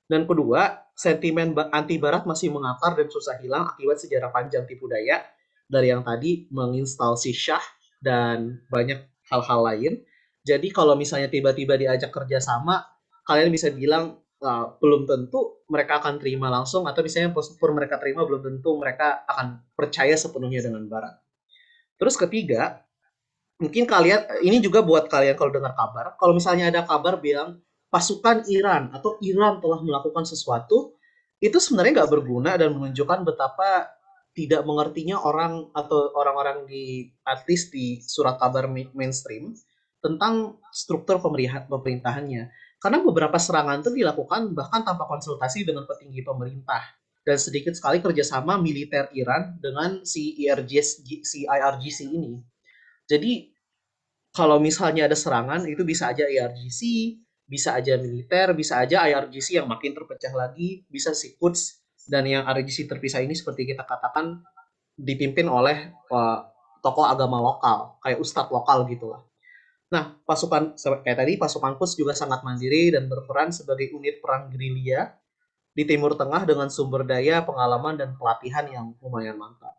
Dan kedua, sentimen anti barat masih mengakar dan susah hilang akibat sejarah panjang tipu daya dari yang tadi menginstal si Shah dan banyak hal-hal lain. Jadi kalau misalnya tiba-tiba diajak kerjasama, kalian bisa bilang belum tentu mereka akan terima langsung, atau misalnya meskipun mereka terima belum tentu mereka akan percaya sepenuhnya dengan barat. Terus ketiga, mungkin kalian, ini juga buat kalian kalau dengar kabar, kalau misalnya ada kabar bilang pasukan Iran atau Iran telah melakukan sesuatu, itu sebenarnya nggak berguna dan menunjukkan betapa tidak mengertinya orang atau orang-orang di artis di surat kabar mainstream tentang struktur pemerintahannya. Karena beberapa serangan itu dilakukan bahkan tanpa konsultasi dengan petinggi pemerintah. Dan sedikit sekali kerjasama militer Iran dengan si IRGC ini. Jadi kalau misalnya ada serangan, itu bisa aja IRGC, bisa aja militer, bisa aja IRGC yang makin terpecah lagi, bisa si Quds, dan yang IRGC terpisah ini seperti kita katakan dipimpin oleh tokoh agama lokal, kayak ustadz lokal gitu lah. Nah, kayak tadi, pasukan Quds juga sangat mandiri dan berperan sebagai unit perang gerilya di Timur Tengah dengan sumber daya, pengalaman, dan pelatihan yang lumayan mantap.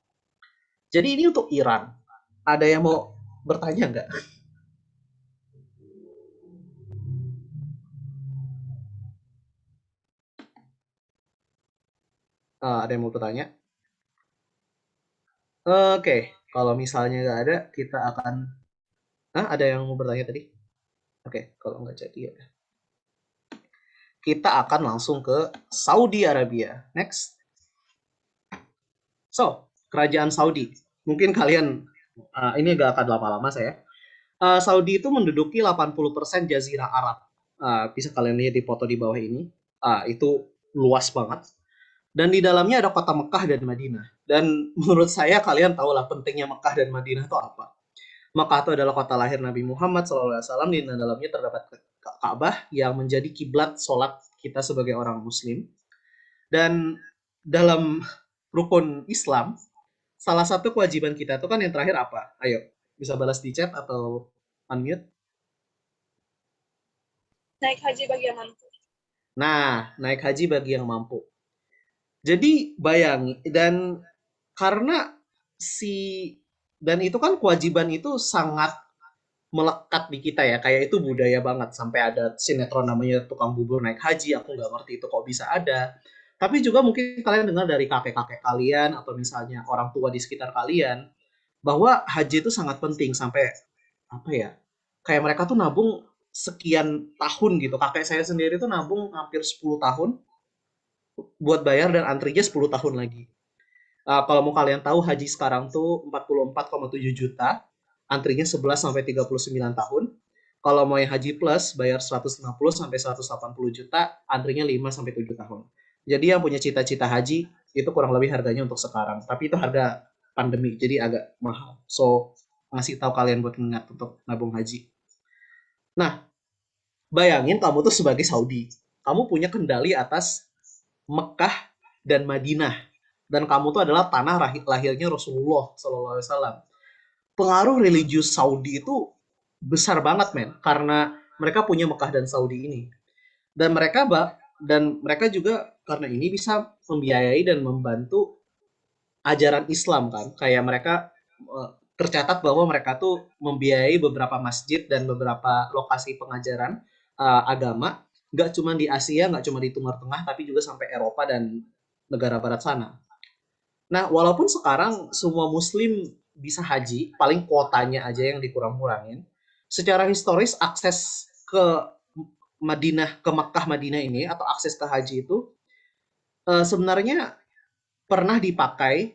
Jadi ini untuk Iran. Ada yang mau bertanya nggak? Ada yang mau bertanya? Oke, kalau misalnya nggak ada, kita akan... ada yang mau bertanya tadi? Oke, kalau nggak jadi ya. Kita akan langsung ke Saudi Arabia. Next. So, kerajaan Saudi. Mungkin kalian, ini nggak akan lama-lama saya. Saudi itu menduduki 80% Jazirah Arab. Bisa kalian lihat di foto di bawah ini. Itu luas banget. Dan di dalamnya ada kota Mekah dan Madinah. Dan menurut saya kalian tahulah pentingnya Mekah dan Madinah itu apa. Mekah itu adalah kota lahir Nabi Muhammad SAW, di dalamnya terdapat Ka'bah yang menjadi kiblat sholat kita sebagai orang Muslim. Dan dalam rukun Islam, salah satu kewajiban kita itu kan yang terakhir apa? Ayo, bisa balas di chat atau unmute. Naik haji bagi yang mampu. Nah, naik haji bagi yang mampu. Jadi bayang, dan karena dan itu kan kewajiban itu sangat melekat di kita ya, kayak itu budaya banget, sampai ada sinetron namanya Tukang Bubur Naik Haji, aku nggak ngerti itu kok bisa ada. Tapi juga mungkin kalian dengar dari kakek-kakek kalian atau misalnya orang tua di sekitar kalian bahwa haji itu sangat penting sampai apa ya? Kayak mereka tuh nabung sekian tahun gitu. Kakek saya sendiri tuh nabung hampir 10 tahun buat bayar dan antrinya 10 tahun lagi. Kalau mau kalian tahu haji sekarang tuh 44,7 juta, antrinya 11 sampai 39 tahun. Kalau mau yang haji plus bayar 150 sampai 180 juta, antrinya 5 sampai 7 tahun. Jadi yang punya cita-cita haji itu kurang lebih harganya untuk sekarang, tapi itu harga pandemi jadi agak mahal. So, ngasih tahu kalian buat ingat untuk nabung haji. Nah, bayangin kamu tuh sebagai Saudi. Kamu punya kendali atas Mekah dan Madinah. Dan kamu tuh adalah tanah lahirnya Rasulullah SAW. Pengaruh religius Saudi itu besar banget, men. Karena mereka punya Mekah dan Saudi ini. Dan mereka juga karena ini bisa membiayai dan membantu ajaran Islam kan. Kayak mereka tercatat bahwa mereka tuh membiayai beberapa masjid dan beberapa lokasi pengajaran agama, nggak cuma di Asia, nggak cuma di Timur Tengah, tapi juga sampai Eropa dan negara barat sana. Nah, walaupun sekarang semua muslim bisa haji, paling kuotanya aja yang dikurang-kurangin, secara historis akses ke Madinah, ke Makkah Madinah ini, atau akses ke haji itu sebenarnya pernah dipakai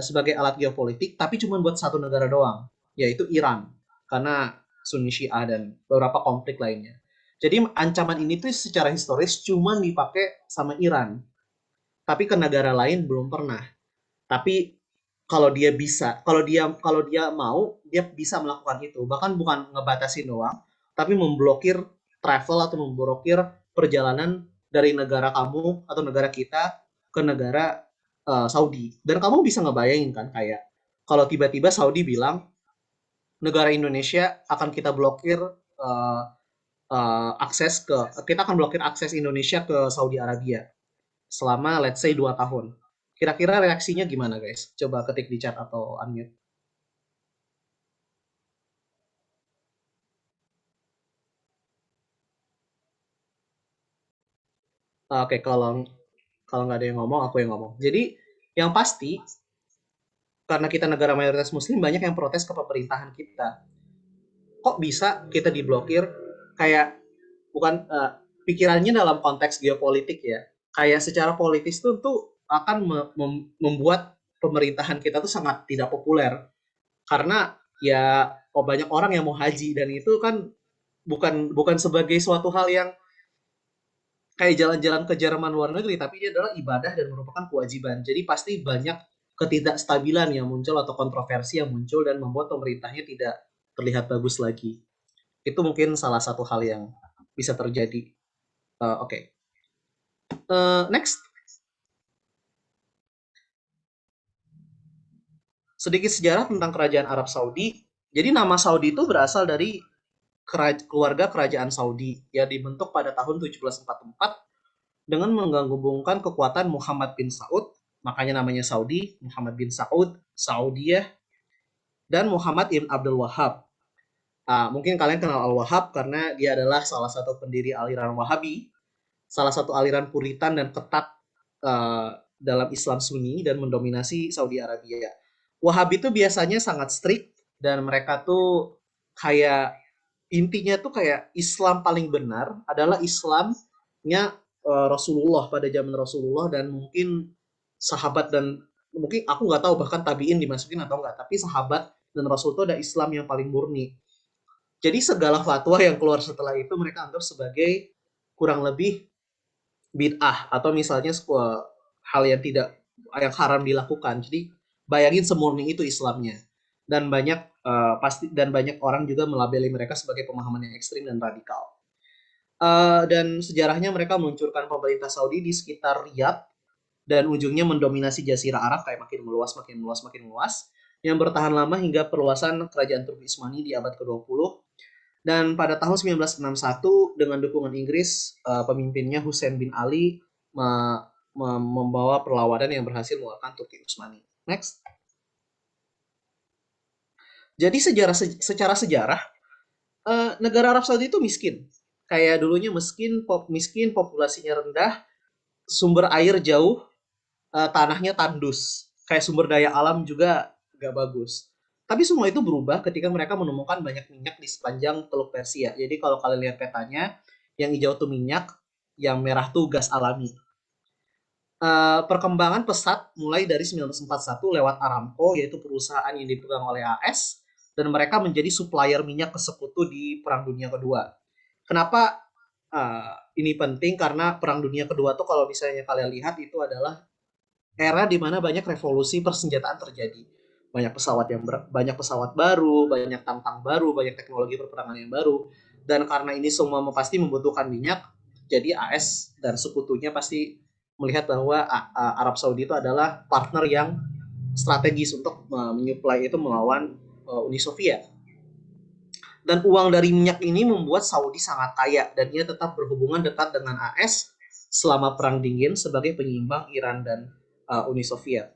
sebagai alat geopolitik, tapi cuma buat satu negara doang, yaitu Iran, karena Sunni Syiah dan beberapa konflik lainnya. Jadi ancaman ini tuh secara historis cuma dipakai sama Iran, tapi ke negara lain belum pernah. Tapi kalau dia mau, dia bisa melakukan itu. Bahkan bukan ngebatasin doang, tapi memblokir travel atau memblokir perjalanan dari negara kamu atau negara kita ke negara Saudi. Dan kamu bisa ngebayangin kan, kayak kalau tiba-tiba Saudi bilang negara Indonesia akan kita blokir kita akan blokir akses Indonesia ke Saudi Arabia selama let's say 2 tahun. Kira-kira reaksinya gimana, guys? Coba ketik di chat atau unmute. Oke, kalau nggak ada yang ngomong, aku yang ngomong. Jadi, yang pasti, karena kita negara mayoritas muslim, banyak yang protes ke pemerintahan kita. Kok bisa kita diblokir? Kayak, bukan pikirannya dalam konteks geopolitik ya. Kayak secara politis tuh akan membuat pemerintahan kita tuh sangat tidak populer. Karena ya banyak orang yang mau haji, dan itu kan bukan sebagai suatu hal yang kayak jalan-jalan ke Jerman luar negeri, tapi ini adalah ibadah dan merupakan kewajiban. Jadi pasti banyak ketidakstabilan yang muncul atau kontroversi yang muncul dan membuat pemerintahnya tidak terlihat bagus lagi. Itu mungkin salah satu hal yang bisa terjadi. Oke. Next. Sedikit sejarah tentang kerajaan Arab Saudi. Jadi nama Saudi itu berasal dari keluarga kerajaan Saudi yang dibentuk pada tahun 1744 dengan menggabungkan kekuatan Muhammad bin Saud, makanya namanya Saudi, Muhammad bin Saud, Saudiyah, dan Muhammad ibn Abdul Wahab. Mungkin kalian kenal Al-Wahhab karena dia adalah salah satu pendiri aliran Wahabi, salah satu aliran puritan dan ketat dalam Islam Sunni dan mendominasi Saudi Arabia. Wahabi itu biasanya sangat strict dan mereka tuh kayak intinya tuh kayak Islam paling benar adalah Islamnya Rasulullah pada zaman Rasulullah, dan mungkin sahabat, dan mungkin aku nggak tahu bahkan tabiin dimasukin atau enggak, tapi sahabat dan Rasul itu ada Islam yang paling murni. Jadi segala fatwa yang keluar setelah itu mereka anggap sebagai kurang lebih bid'ah atau misalnya hal yang haram dilakukan. Jadi bayangin semurni itu Islamnya. Dan banyak orang juga melabeli mereka sebagai pemahaman yang ekstrim dan radikal. Dan sejarahnya mereka meluncurkan pemerintah Saudi di sekitar Riyadh dan ujungnya mendominasi Jazirah Arab, kayak makin meluas, yang bertahan lama hingga perluasan kerajaan Turki Utsmani di abad ke-20. Dan pada tahun 1961 dengan dukungan Inggris, pemimpinnya Hussein bin Ali membawa perlawanan yang berhasil mengalahkan Turki Utsmani. Next. Jadi secara sejarah, negara Arab Saudi itu miskin. Kayak dulunya miskin, populasinya rendah, sumber air jauh, tanahnya tandus, kayak sumber daya alam juga nggak bagus. Tapi semua itu berubah ketika mereka menemukan banyak minyak di sepanjang Teluk Persia. Jadi kalau kalian lihat petanya, yang hijau tuh minyak, yang merah tuh gas alami. Perkembangan pesat mulai dari 1941 lewat Aramco, yaitu perusahaan yang dipegang oleh AS, dan mereka menjadi supplier minyak ke sekutu di Perang Dunia Kedua. Kenapa ini penting? Karena Perang Dunia Kedua tuh kalau misalnya kalian lihat itu adalah era di mana banyak revolusi persenjataan terjadi. Banyak pesawat baru, banyak tank baru, banyak teknologi perperangan yang baru. Dan karena ini semua pasti membutuhkan minyak, jadi AS dan sekutunya pasti melihat bahwa Arab Saudi itu adalah partner yang strategis untuk menyuplai itu melawan Uni Soviet. Dan uang dari minyak ini membuat Saudi sangat kaya dan ia tetap berhubungan dekat dengan AS selama Perang Dingin sebagai penyeimbang Iran dan Uni Soviet.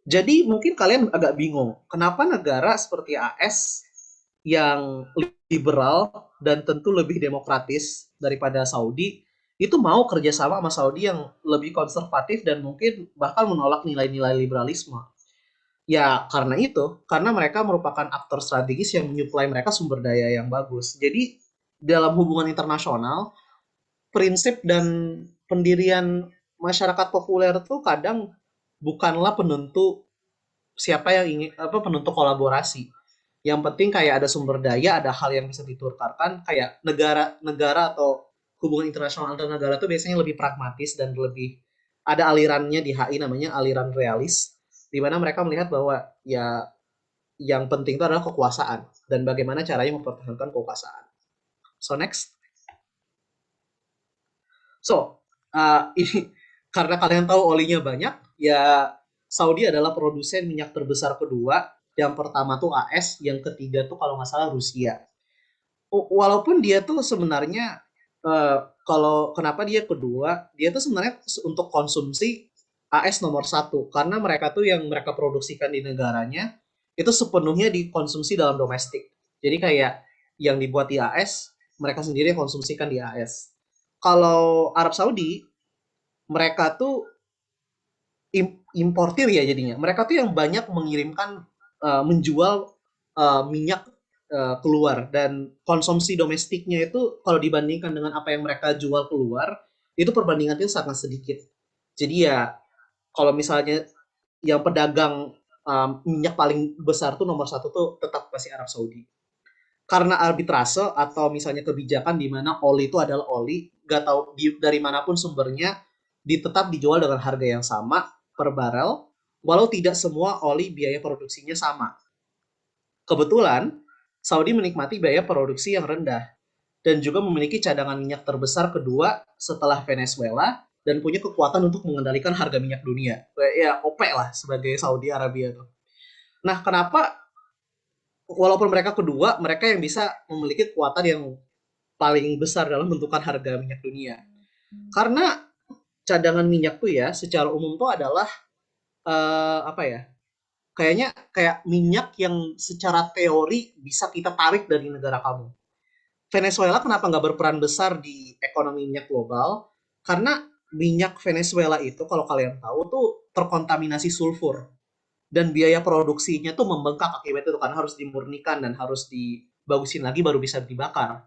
Jadi mungkin kalian agak bingung, kenapa negara seperti AS yang liberal dan tentu lebih demokratis daripada Saudi itu mau kerjasama sama Saudi yang lebih konservatif dan mungkin bahkan menolak nilai-nilai liberalisme. Ya karena itu, karena mereka merupakan aktor strategis yang menyuplai mereka sumber daya yang bagus. Jadi dalam hubungan internasional, prinsip dan pendirian masyarakat populer tuh kadang bukanlah penentu siapa yang ingin penentu kolaborasi. Yang penting kayak ada sumber daya, ada hal yang bisa ditukarkan, kayak negara atau hubungan internasional antar negara tuh biasanya lebih pragmatis dan lebih ada alirannya di HI namanya aliran realis, di mana mereka melihat bahwa ya yang penting itu adalah kekuasaan dan bagaimana caranya mempertahankan kekuasaan. So next. So, ini karena kalian tahu olinya banyak, ya Saudi adalah produsen minyak terbesar kedua. Yang pertama tuh AS, yang ketiga tuh kalau nggak salah Rusia. Walaupun dia tuh sebenarnya kalau kenapa dia kedua, dia tuh sebenarnya untuk konsumsi AS nomor satu karena mereka tuh yang mereka produksikan di negaranya itu sepenuhnya dikonsumsi dalam domestik. Jadi kayak yang dibuat di AS mereka sendiri konsumsikan di AS. Kalau Arab Saudi mereka tuh importir ya jadinya. Mereka tuh yang banyak mengirimkan menjual minyak keluar dan konsumsi domestiknya itu kalau dibandingkan dengan apa yang mereka jual keluar itu perbandingannya sangat sedikit. Jadi ya kalau misalnya yang pedagang minyak paling besar tuh nomor satu tuh tetap masih Arab Saudi. Karena arbitrase atau misalnya kebijakan di mana oli itu adalah oli, gak tahu dari manapun sumbernya, tetap dijual dengan harga yang sama per barel, walau tidak semua oli biaya produksinya sama. Kebetulan, Saudi menikmati biaya produksi yang rendah, dan juga memiliki cadangan minyak terbesar kedua setelah Venezuela, dan punya kekuatan untuk mengendalikan harga minyak dunia. Ya, OPEC lah sebagai Saudi Arabia tuh. Nah, kenapa walaupun mereka kedua, mereka yang bisa memiliki kekuatan yang paling besar dalam menentukan harga minyak dunia. Karena cadangan minyak tuh ya, secara umum tuh adalah kayaknya kayak minyak yang secara teori bisa kita tarik dari negara kamu. Venezuela kenapa nggak berperan besar di ekonomi minyak global? Karena minyak Venezuela itu kalau kalian tahu tuh terkontaminasi sulfur. Dan biaya produksinya tuh membengkak akibat itu karena harus dimurnikan dan harus dibagusin lagi baru bisa dibakar.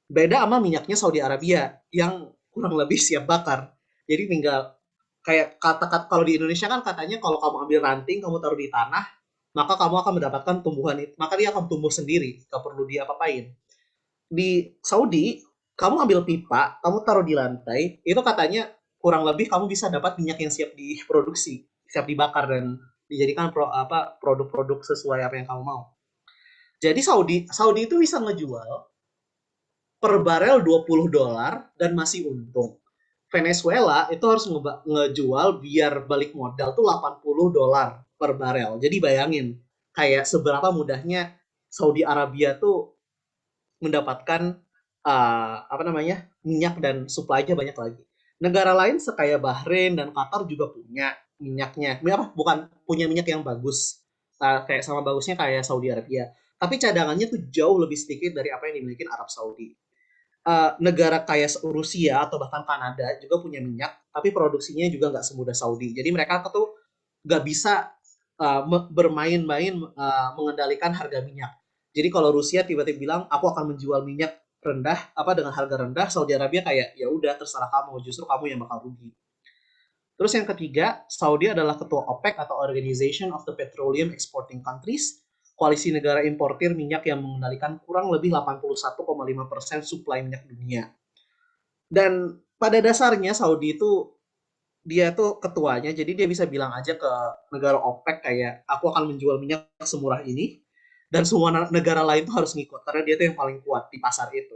Beda sama minyaknya Saudi Arabia yang kurang lebih siap bakar. Jadi tinggal kayak kata-kata kalau di Indonesia kan katanya kalau kamu ambil ranting kamu taruh di tanah maka kamu akan mendapatkan tumbuhan itu, maka dia akan tumbuh sendiri, gak perlu diapa-apain. Di Saudi kamu ambil pipa, kamu taruh di lantai, itu katanya kurang lebih kamu bisa dapat minyak yang siap diproduksi, siap dibakar dan dijadikan produk-produk sesuai apa yang kamu mau. Jadi Saudi itu bisa ngejual per barel $20 dan masih untung. Venezuela itu harus ngejual biar balik modal tuh $80 per barel. Jadi bayangin kayak seberapa mudahnya Saudi Arabia tuh mendapatkan minyak dan supply-nya banyak lagi. Negara lain sekaya Bahrain dan Qatar juga punya minyaknya, bukan punya minyak yang bagus, kayak sama bagusnya kayak Saudi Arabia. Tapi cadangannya tuh jauh lebih sedikit dari apa yang dimiliki Arab Saudi. Negara kayak Rusia atau bahkan Kanada juga punya minyak, tapi produksinya juga nggak semudah Saudi. Jadi mereka tuh nggak bisa bermain-main mengendalikan harga minyak. Jadi kalau Rusia tiba-tiba bilang aku akan menjual minyak rendah dengan harga rendah, Saudi Arabia kayak ya udah terserah kamu, justru kamu yang bakal rugi. Terus yang ketiga, Saudi adalah ketua OPEC atau Organization of the Petroleum Exporting Countries, koalisi negara importir minyak yang mengendalikan kurang lebih 81,5% suplai minyak dunia. Dan pada dasarnya Saudi itu dia tuh ketuanya, jadi dia bisa bilang aja ke negara OPEC kayak aku akan menjual minyak semurah ini, dan semua negara lain tuh harus ngikut karena dia tuh yang paling kuat di pasar itu.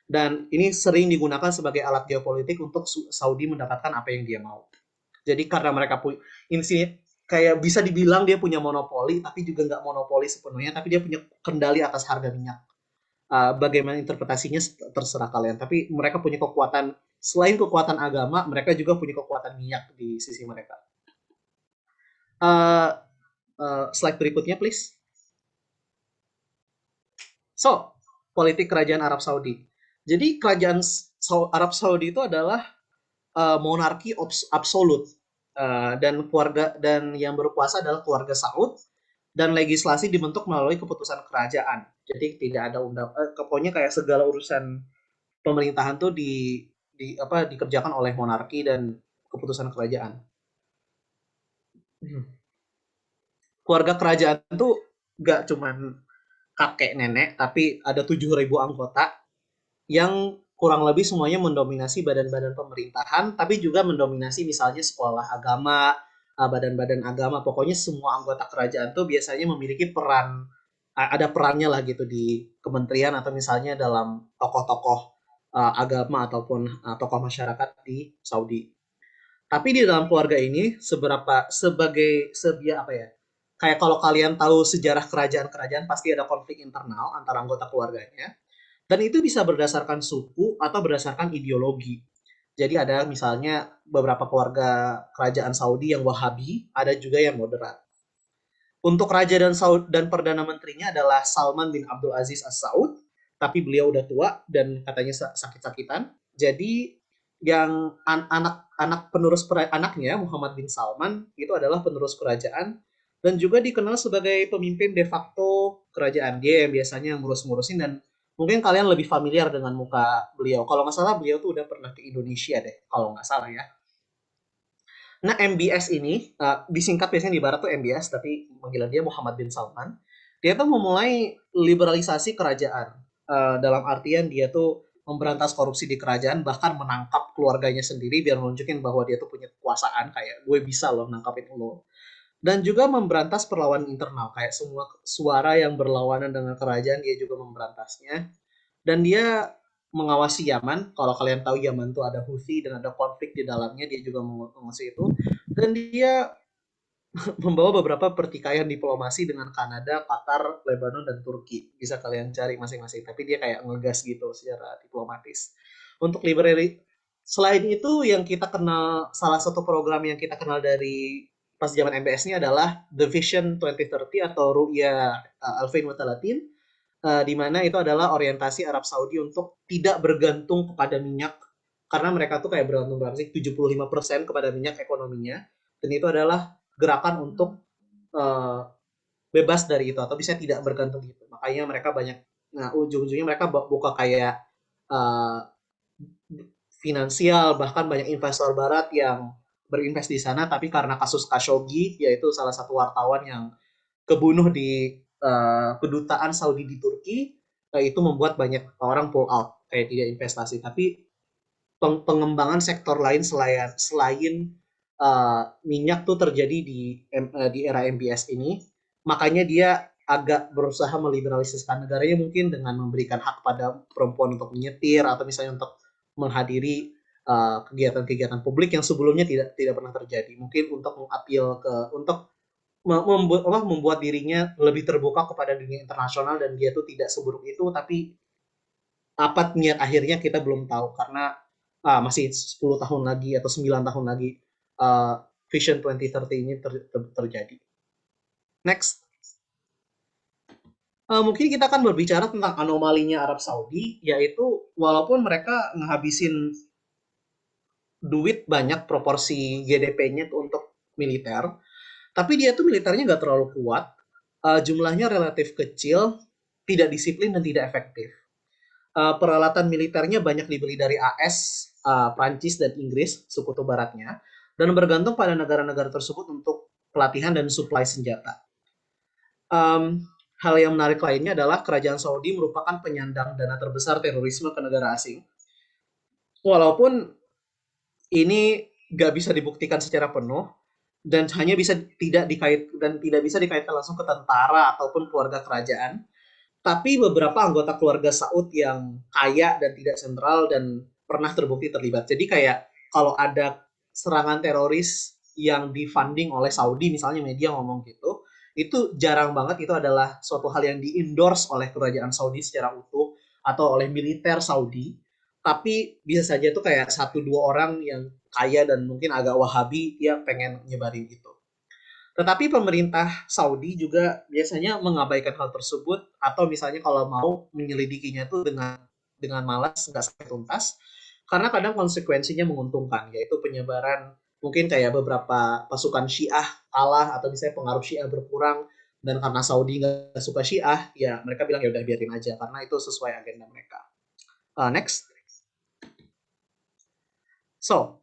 Dan ini sering digunakan sebagai alat geopolitik untuk Saudi mendapatkan apa yang dia mau. Jadi karena mereka punya ini sih kayak bisa dibilang dia punya monopoli, tapi juga nggak monopoli sepenuhnya, tapi dia punya kendali atas harga minyak. Bagaimana interpretasinya terserah kalian. Tapi mereka punya kekuatan, selain kekuatan agama, mereka juga punya kekuatan minyak di sisi mereka. Slide berikutnya, please. So, politik kerajaan Arab Saudi. Jadi kerajaan Arab Saudi itu adalah monarki absolut. Dan yang berkuasa adalah keluarga Saud, dan legislasi dibentuk melalui keputusan kerajaan. Jadi tidak ada pokoknya kayak segala urusan pemerintahan tuh dikerjakan oleh monarki dan keputusan kerajaan. Keluarga kerajaan tuh gak cuman kakek nenek, tapi ada 7.000 anggota yang kurang lebih semuanya mendominasi badan-badan pemerintahan, tapi juga mendominasi misalnya sekolah agama, badan-badan agama. Pokoknya semua anggota kerajaan tuh biasanya memiliki ada perannya lah gitu di kementerian atau misalnya dalam tokoh-tokoh agama ataupun tokoh masyarakat di Saudi. Tapi di dalam keluarga ini kayak kalau kalian tahu sejarah kerajaan-kerajaan pasti ada konflik internal antara anggota keluarganya. Dan itu bisa berdasarkan suku atau berdasarkan ideologi. Jadi ada misalnya beberapa keluarga kerajaan Saudi yang Wahabi, ada juga yang moderat. Untuk raja dan perdana menterinya adalah Salman bin Abdul Aziz As-Saud, tapi beliau udah tua dan katanya sakit-sakitan. Jadi yang anak penerus anaknya Muhammad bin Salman itu adalah penerus kerajaan dan juga dikenal sebagai pemimpin de facto kerajaan. Dia yang biasanya ngurus-ngurusin, dan mungkin kalian lebih familiar dengan muka beliau. Kalau nggak salah beliau tuh udah pernah ke Indonesia deh, kalau nggak salah ya. Nah, MBS ini disingkat biasanya di barat tuh MBS, tapi panggilan dia Muhammad bin Salman. Dia tuh memulai liberalisasi kerajaan. Dalam artian dia tuh memberantas korupsi di kerajaan, bahkan menangkap keluarganya sendiri biar menunjukin bahwa dia tuh punya kekuasaan, kayak gue bisa loh nangkapin lo. Dan juga memberantas perlawanan internal, kayak semua suara yang berlawanan dengan kerajaan dia juga memberantasnya. Dan dia mengawasi Yaman. Kalau kalian tahu Yaman tuh ada Houthi dan ada konflik di dalamnya, dia juga mengawasi itu. Dan dia membawa beberapa pertikaian diplomasi dengan Kanada, Qatar, Lebanon, dan Turki. Bisa kalian cari masing-masing. Tapi dia kayak ngegas gitu secara diplomatis. Untuk selain itu yang kita kenal, salah satu program yang kita kenal dari pas zaman MBS ini adalah The Vision 2030 atau Ru'ya 2030, di mana itu adalah orientasi Arab Saudi untuk tidak bergantung kepada minyak, karena mereka tuh kayak bergantung berapa sih, 75% kepada minyak ekonominya, dan itu adalah gerakan untuk bebas dari itu atau bisa tidak bergantung gitu. Makanya mereka banyak, ujung-ujungnya mereka buka kayak finansial, bahkan banyak investor barat yang berinvest di sana, tapi karena kasus Khashoggi, yaitu salah satu wartawan yang kebunuh di kedutaan Saudi di Turki, itu membuat banyak orang pull out, kayak tidak investasi. Tapi pengembangan sektor lain selain minyak tuh terjadi di era MBS ini, makanya dia agak berusaha meliberalisasikan negaranya, mungkin dengan memberikan hak pada perempuan untuk menyetir atau misalnya untuk menghadiri kegiatan-kegiatan publik yang sebelumnya tidak pernah terjadi. Mungkin untuk membuat dirinya lebih terbuka kepada dunia internasional, dan dia tuh tidak seburuk itu. Tapi apa niat akhirnya kita belum tahu, karena masih 10 tahun lagi atau 9 tahun lagi Vision 2030 ini terjadi. Next. Mungkin kita akan berbicara tentang anomalinya Arab Saudi, yaitu walaupun mereka ngehabisin duit banyak, proporsi GDP-nya untuk militer, tapi dia tuh militernya nggak terlalu kuat, jumlahnya relatif kecil, tidak disiplin dan tidak efektif. Peralatan militernya banyak dibeli dari AS, Prancis dan Inggris, sekutu baratnya, dan bergantung pada negara-negara tersebut untuk pelatihan dan suplai senjata. Hal yang menarik lainnya adalah kerajaan Saudi merupakan penyandang dana terbesar terorisme ke negara asing. Walaupun ini nggak bisa dibuktikan secara penuh dan hanya tidak bisa dikaitkan langsung ke tentara ataupun keluarga kerajaan, tapi beberapa anggota keluarga Saud yang kaya dan tidak sentral dan pernah terbukti terlibat. Jadi kayak kalau ada serangan teroris yang difunding oleh Saudi, misalnya media ngomong gitu, itu jarang banget itu adalah suatu hal yang di-endorse oleh kerajaan Saudi secara utuh atau oleh militer Saudi, tapi bisa saja itu kayak 1-2 orang yang kaya dan mungkin agak wahabi yang pengen nyebarin itu. Tetapi pemerintah Saudi juga biasanya mengabaikan hal tersebut atau misalnya kalau mau menyelidikinya itu dengan malas, nggak sampai tuntas, karena kadang konsekuensinya menguntungkan, yaitu penyebaran mungkin kayak beberapa pasukan Syiah kalah atau misalnya pengaruh Syiah berkurang, dan karena Saudi nggak suka Syiah, ya mereka bilang ya udah biarin aja karena itu sesuai agenda mereka. Next. So,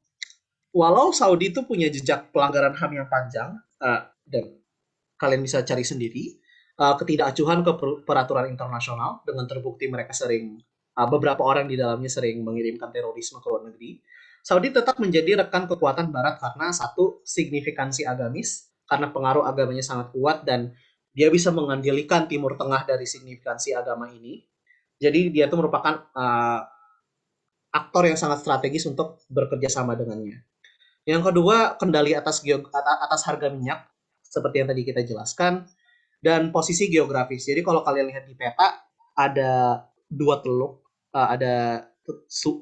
walau Saudi itu punya jejak pelanggaran HAM yang panjang, dan kalian bisa cari sendiri, ketidakacuhan ke peraturan internasional dengan terbukti mereka beberapa orang di dalamnya sering mengirimkan terorisme ke luar negeri, Saudi tetap menjadi rekan kekuatan Barat karena satu, signifikansi agamis, karena pengaruh agamanya sangat kuat dan dia bisa mengendalikan Timur Tengah dari signifikansi agama ini. Jadi dia itu merupakan aktor yang sangat strategis untuk bekerja sama dengannya. Yang kedua, kendali atas harga minyak, seperti yang tadi kita jelaskan, dan posisi geografis. Jadi kalau kalian lihat di peta, ada 2 teluk, ada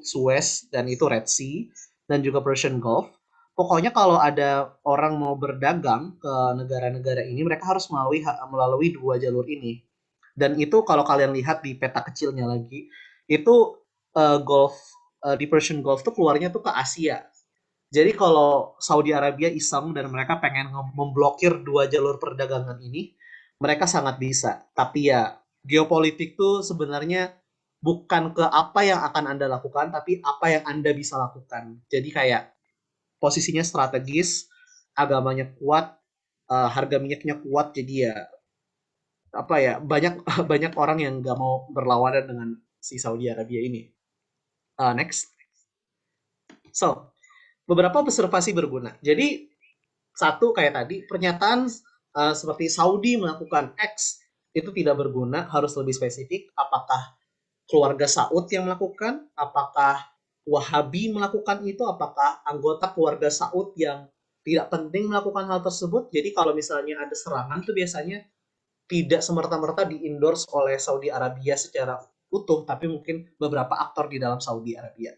Suez, dan itu Red Sea, dan juga Persian Gulf. Pokoknya kalau ada orang mau berdagang ke negara-negara ini, mereka harus melalui 2 jalur ini. Dan itu kalau kalian lihat di peta kecilnya lagi, itu di Persian Gulf tuh keluarnya tuh ke Asia. Jadi kalau Saudi Arabia iseng dan mereka pengen memblokir 2 jalur perdagangan ini, mereka sangat bisa. Tapi ya geopolitik tuh sebenarnya bukan ke apa yang akan Anda lakukan, tapi apa yang Anda bisa lakukan. Jadi kayak posisinya strategis, agamanya kuat, harga minyaknya kuat, jadi ya banyak orang yang nggak mau berlawanan dengan si Saudi Arabia ini. Next. So, beberapa observasi berguna. Jadi, satu kayak tadi, pernyataan seperti Saudi melakukan X itu tidak berguna, harus lebih spesifik. Apakah keluarga Saud yang melakukan? Apakah Wahabi melakukan itu? Apakah anggota keluarga Saud yang tidak penting melakukan hal tersebut? Jadi kalau misalnya ada serangan itu biasanya tidak semerta-merta di-endorse oleh Saudi Arabia secara utuh, tapi mungkin beberapa aktor di dalam Saudi Arabia.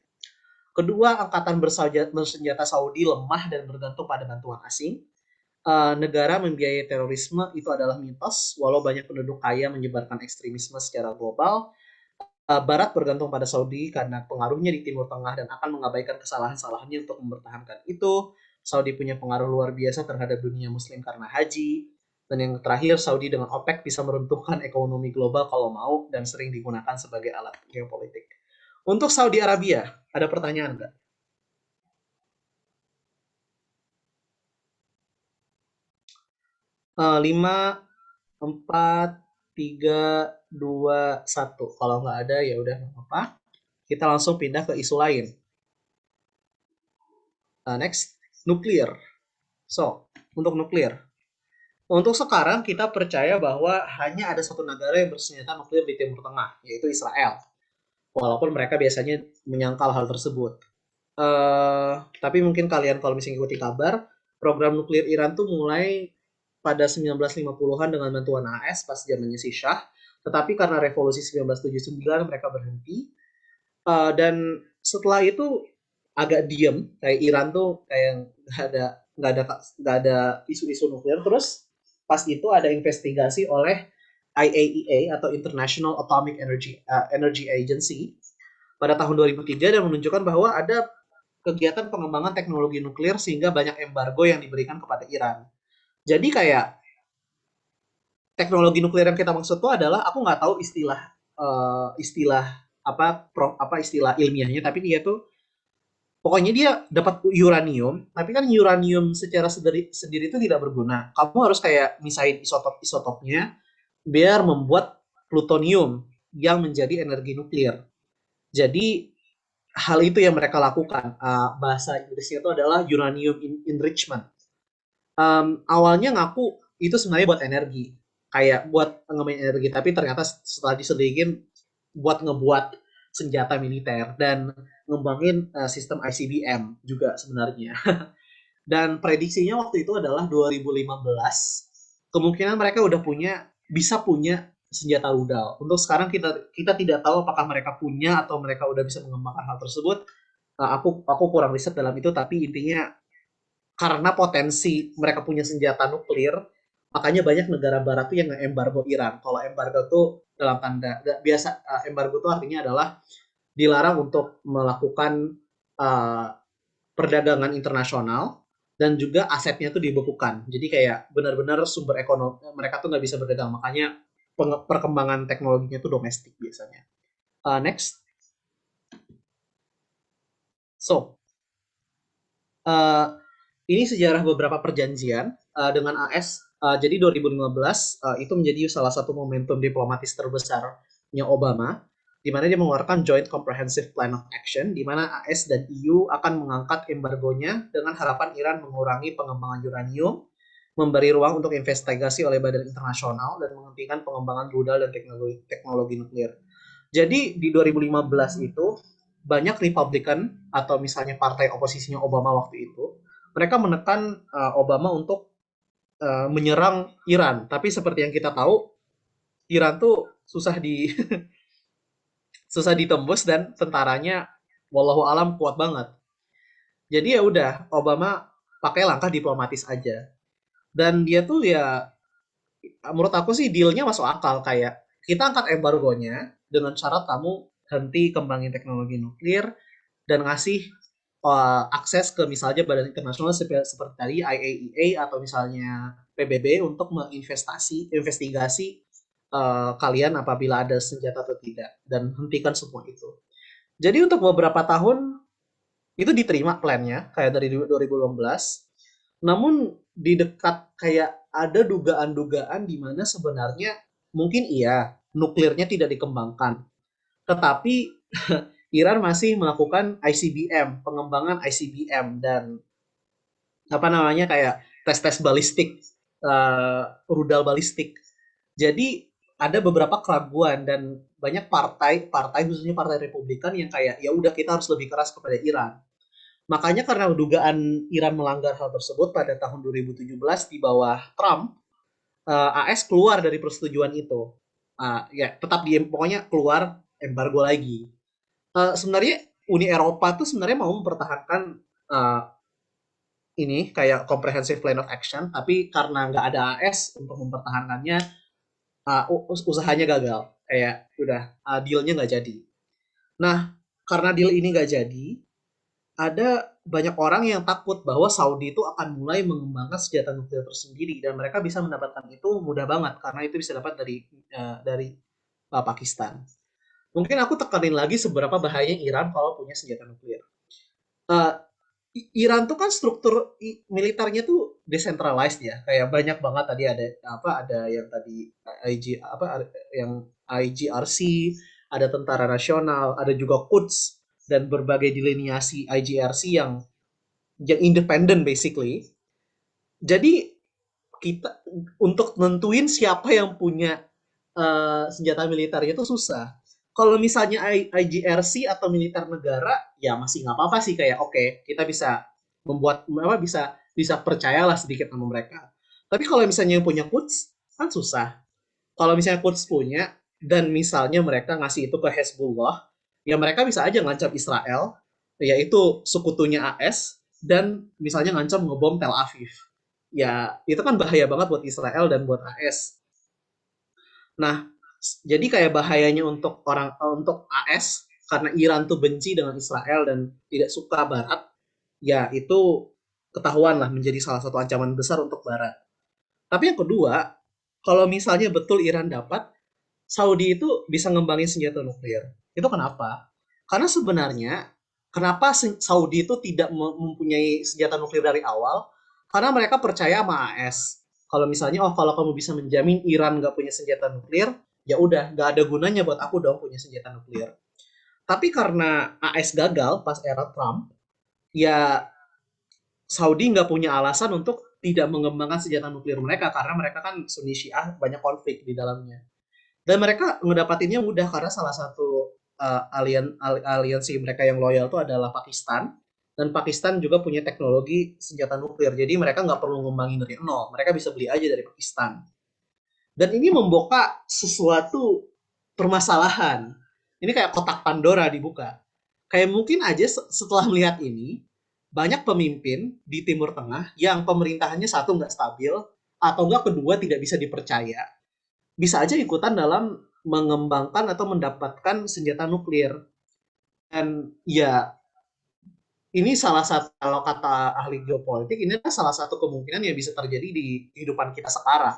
Kedua, angkatan bersenjata Saudi lemah dan bergantung pada bantuan asing. Negara membiayai terorisme itu adalah mitos, walau banyak penduduk kaya menyebarkan ekstremisme secara global. Barat bergantung pada Saudi karena pengaruhnya di Timur Tengah dan akan mengabaikan kesalahan-kesalahannya untuk mempertahankan itu. Saudi punya pengaruh luar biasa terhadap dunia muslim karena haji. Dan yang terakhir, Saudi dengan OPEC bisa meruntuhkan ekonomi global kalau mau dan sering digunakan sebagai alat geopolitik. Untuk Saudi Arabia, ada pertanyaan nggak? Lima, 4, 3, 2, 1. Kalau nggak ada ya udah nggak apa-apa. Kita langsung pindah ke isu lain. Next, nuklir. So, untuk nuklir. Untuk sekarang kita percaya bahwa hanya ada satu negara yang bersenjata nuklir di Timur Tengah, yaitu Israel. Walaupun mereka biasanya menyangkal hal tersebut. Tapi mungkin kalian kalau misalnya ikuti kabar, program nuklir Iran tuh mulai pada 1950-an dengan bantuan AS pas zamannya si Shah. Tetapi karena revolusi 1979 mereka berhenti. Dan setelah itu agak diem, kayak Iran tuh kayak nggak ada isu-isu nuklir. Terus pas itu ada investigasi oleh IAEA atau International Atomic Energy Agency pada tahun 2003 dan menunjukkan bahwa ada kegiatan pengembangan teknologi nuklir sehingga banyak embargo yang diberikan kepada Iran. Jadi kayak teknologi nuklir yang kita maksud itu adalah aku nggak tahu istilah apa istilah ilmiahnya, tapi dia tuh pokoknya dia dapat uranium, tapi kan uranium secara sendiri itu tidak berguna. Kamu harus kayak misahin isotopnya biar membuat plutonium yang menjadi energi nuklir. Jadi hal itu yang mereka lakukan. Bahasa Inggrisnya itu adalah uranium enrichment. Awalnya ngaku itu sebenarnya buat energi, kayak buat ngemain energi, tapi ternyata setelah diselidikin buat ngebuat senjata militer dan ngembangin sistem ICBM juga sebenarnya. Dan prediksinya waktu itu adalah 2015 kemungkinan mereka udah bisa punya senjata rudal. Untuk sekarang kita tidak tahu apakah mereka punya atau mereka udah bisa mengembangkan hal tersebut. Aku kurang riset dalam itu, tapi intinya karena potensi mereka punya senjata nuklir, makanya banyak negara barat tuh yang nge-embargo Iran. Kalau embargo tuh dalam tanda biasa, embargo tuh artinya adalah dilarang untuk melakukan perdagangan internasional dan juga asetnya tuh dibekukan. Jadi kayak benar-benar sumber ekonomi mereka tuh nggak bisa berdagang, makanya perkembangan teknologinya tuh domestik biasanya. Next. So, ini sejarah beberapa perjanjian dengan AS. Jadi 2015 itu menjadi salah satu momentum diplomatis terbesarnya Obama, di mana dia mengeluarkan Joint Comprehensive Plan of Action, di mana AS dan EU akan mengangkat embargonya dengan harapan Iran mengurangi pengembangan uranium, memberi ruang untuk investigasi oleh badan internasional, dan menghentikan pengembangan rudal dan teknologi nuklir. Jadi di 2015 itu banyak Republikan atau misalnya partai oposisinya Obama waktu itu, mereka menekan Obama untuk menyerang Iran. Tapi seperti yang kita tahu, Iran tuh susah ditembus dan tentaranya wallahu alam kuat banget. Jadi ya udah, Obama pakai langkah diplomatis aja. Dan dia tuh ya, menurut aku sih dealnya masuk akal, kayak kita angkat embargonya dengan syarat kamu henti kembangin teknologi nuklir dan ngasih akses ke misalnya badan internasional seperti tadi IAEA atau misalnya PBB untuk investigasi kalian apabila ada senjata atau tidak, dan hentikan semua itu. Jadi untuk beberapa tahun itu diterima plannya kayak dari 2015. Namun di dekat kayak ada dugaan-dugaan di mana sebenarnya mungkin iya nuklirnya tidak dikembangkan, tetapi Iran masih melakukan ICBM, pengembangan ICBM dan kayak tes balistik, rudal balistik. Jadi ada beberapa keraguan dan banyak partai khususnya partai Republikan yang kayak ya udah kita harus lebih keras kepada Iran. Makanya karena dugaan Iran melanggar hal tersebut pada tahun 2017 di bawah Trump, AS keluar dari persetujuan itu. Ya tetap pokoknya keluar embargo lagi. Sebenarnya Uni Eropa tuh sebenarnya mau mempertahankan ini kayak Comprehensive Plan of Action, tapi karena nggak ada AS untuk mempertahankannya, usahanya gagal. Kayak udah dealnya nggak jadi. Nah, karena deal ini nggak jadi, ada banyak orang yang takut bahwa Saudi itu akan mulai mengembangkan senjata nuklir tersendiri dan mereka bisa mendapatkan itu mudah banget karena itu bisa dapat dari Pakistan. Mungkin aku tekanin lagi seberapa bahayanya Iran kalau punya senjata nuklir. Iran tuh kan struktur militernya tuh decentralized ya, kayak banyak banget tadi ada yang tadi yang IGRC, ada Tentara Nasional, ada juga Quds dan berbagai delineasi IGRC yang independen basically. Jadi kita untuk nentuin siapa yang punya senjata militernya itu susah. Kalau misalnya IGRC atau militer negara, ya masih nggak apa-apa sih, kayak oke, kita bisa bisa percayalah sedikit sama mereka. Tapi kalau misalnya yang punya Quds, kan susah. Kalau misalnya Quds punya, dan misalnya mereka ngasih itu ke Hezbollah, ya mereka bisa aja ngancam Israel, yaitu sekutunya AS, dan misalnya ngancam ngebom Tel Aviv. Ya, itu kan bahaya banget buat Israel dan buat AS. Nah, jadi kayak bahayanya untuk AS karena Iran tuh benci dengan Israel dan tidak suka Barat. ya itu ketahuan lah menjadi salah satu ancaman besar untuk Barat. Tapi yang kedua, kalau misalnya betul Iran dapat, Saudi itu bisa ngembangin senjata nuklir. Itu kenapa? Karena sebenarnya kenapa Saudi itu tidak mempunyai senjata nuklir dari awal? Karena mereka percaya sama AS. Kalau misalnya, oh kalau kamu bisa menjamin Iran nggak punya senjata nuklir, ya udah nggak ada gunanya buat aku dong punya senjata nuklir. Tapi karena AS gagal pas era Trump, ya Saudi nggak punya alasan untuk tidak mengembangkan senjata nuklir mereka karena mereka kan Sunni Syiah banyak konflik di dalamnya. Dan mereka ngedapatinnya mudah karena salah satu aliansi mereka yang loyal itu adalah Pakistan. Dan Pakistan juga punya teknologi senjata nuklir. Jadi mereka nggak perlu ngembangin dari nol. Mereka bisa beli aja dari Pakistan. Dan ini membuka sesuatu permasalahan. Ini kayak kotak Pandora dibuka. Kayak mungkin aja setelah melihat ini, banyak pemimpin di Timur Tengah yang pemerintahannya satu nggak stabil, atau nggak kedua tidak bisa dipercaya, bisa aja ikutan dalam mengembangkan atau mendapatkan senjata nuklir. Dan ya, ini salah satu, kalau kata ahli geopolitik, ini adalah salah satu kemungkinan yang bisa terjadi di kehidupan kita sekarang.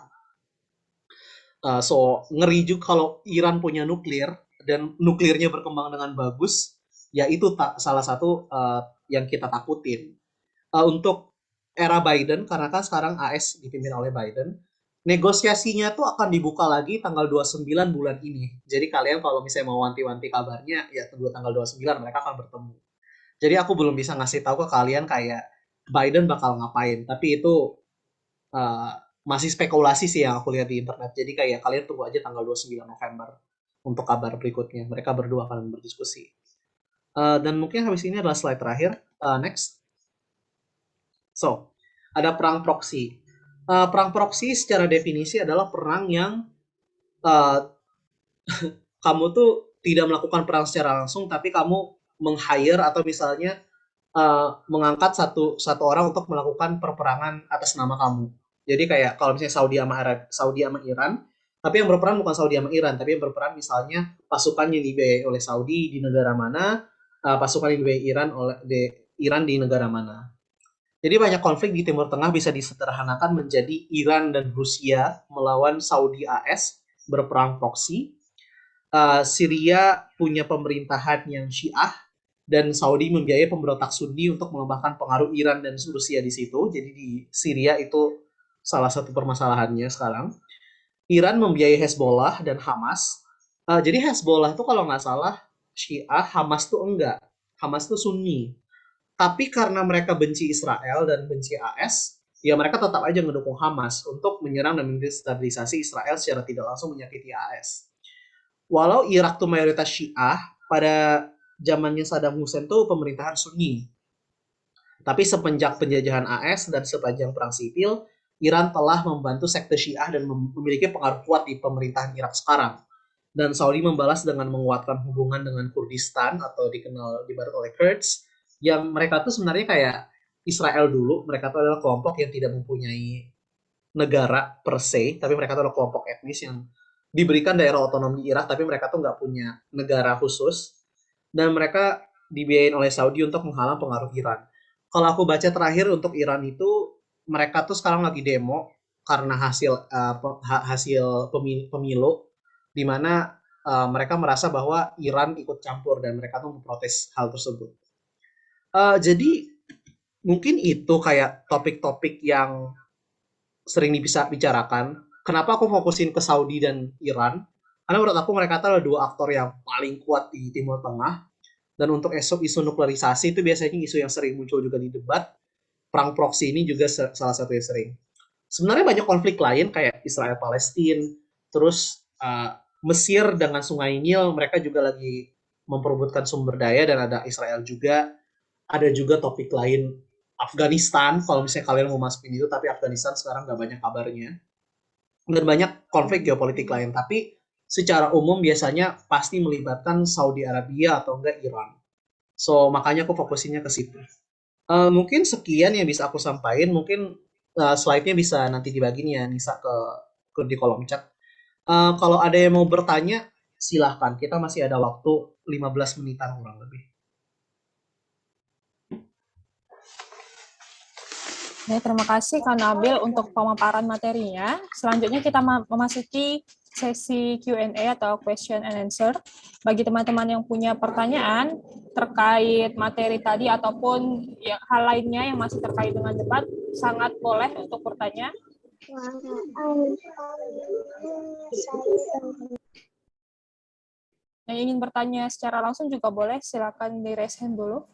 So, ngeri juga kalau Iran punya nuklir, dan nuklirnya berkembang dengan bagus, ya itu salah satu yang kita takutin. Untuk era Biden, karena kan sekarang AS dipimpin oleh Biden, negosiasinya tuh akan dibuka lagi tanggal 29 bulan ini. Jadi kalian kalau misalnya mau wanti-wanti kabarnya, ya tunggu tanggal 29 mereka akan bertemu. Jadi aku belum bisa ngasih tahu ke kalian kayak Biden bakal ngapain. Tapi itu uh, masih spekulasi sih yang aku lihat di internet. Jadi kayak kalian tunggu aja tanggal 29 November untuk kabar berikutnya. Mereka berdua akan berdiskusi. Dan mungkin habis ini adalah slide terakhir. Next. So, ada perang proksi. Perang proksi secara definisi adalah perang yang kamu tuh tidak melakukan perang secara langsung, tapi kamu meng-hire atau misalnya mengangkat satu orang untuk melakukan perperangan atas nama kamu. Jadi kayak kalau misalnya Saudi sama Iran, tapi yang berperang bukan Saudi sama Iran, tapi yang berperang misalnya pasukan yang dibiayai oleh Saudi di negara mana, pasukan yang dibiayai Iran di negara mana. Jadi banyak konflik di Timur Tengah bisa disederhanakan menjadi Iran dan Rusia melawan Saudi AS berperang proksi. Syria punya pemerintahan yang Syiah dan Saudi membiayai pemberontak Sunni untuk mengembangkan pengaruh Iran dan Rusia di situ. Jadi di Syria itu salah satu permasalahannya sekarang. Iran membiayai Hezbollah dan Hamas. Jadi Hezbollah itu kalau nggak salah Syiah, Hamas tuh enggak. Hamas tuh Sunni. Tapi karena mereka benci Israel dan benci AS, ya mereka tetap aja mendukung Hamas untuk menyerang dan mendestabilisasi Israel secara tidak langsung menyakiti AS. Walau Irak tuh mayoritas Syiah, pada zamannya Saddam Hussein tuh pemerintahan Sunni. Tapi semenjak penjajahan AS dan sepanjang perang sipil, Iran telah membantu sekte Syiah dan memiliki pengaruh kuat di pemerintahan Irak sekarang. Dan Saudi membalas dengan menguatkan hubungan dengan Kurdistan atau dikenal dibalut oleh Kurds, yang mereka tuh sebenarnya kayak Israel dulu. Mereka tuh adalah kelompok yang tidak mempunyai negara per se, tapi mereka tuh adalah kelompok etnis yang diberikan daerah otonom di Irak, tapi mereka tuh nggak punya negara khusus, dan mereka dibiayain oleh Saudi untuk menghalang pengaruh Iran. Kalau aku baca terakhir untuk Iran itu, mereka tuh sekarang lagi demo karena hasil pemilu, di mana mereka merasa bahwa Iran ikut campur dan mereka tuh memprotes hal tersebut. Jadi mungkin itu kayak topik-topik yang sering bicarakan. Kenapa aku fokusin ke Saudi dan Iran? Karena menurut aku mereka adalah dua aktor yang paling kuat di Timur Tengah. Dan untuk isu nuklerisasi itu biasanya isu yang sering muncul juga di debat. Perang proksi ini juga salah satu yang sering. Sebenarnya banyak konflik lain kayak Israel-Palestina, terus Mesir dengan Sungai Nil, mereka juga lagi memperebutkan sumber daya dan ada Israel juga. Ada juga topik lain Afghanistan, kalau misalnya kalian mau masukin itu, tapi Afghanistan sekarang nggak banyak kabarnya. Dan banyak konflik geopolitik lain, tapi secara umum biasanya pasti melibatkan Saudi Arabia atau enggak Iran. So, makanya aku fokusinnya ke situ. Mungkin sekian yang bisa aku sampaikan. Mungkin slide-nya bisa nanti dibagiin ya, Nisa, ke di kolom chat. Kalau ada yang mau bertanya, silahkan. Kita masih ada waktu 15 menitan kurang lebih. Ya, terima kasih Kak Nabil untuk pemaparan materinya. Selanjutnya kita memasuki sesi Q&A atau question and answer. Bagi teman-teman yang punya pertanyaan terkait materi tadi ataupun hal lainnya yang masih terkait dengan debat, sangat boleh untuk bertanya. Yang ingin bertanya secara langsung juga boleh, silakan di raise hand dulu.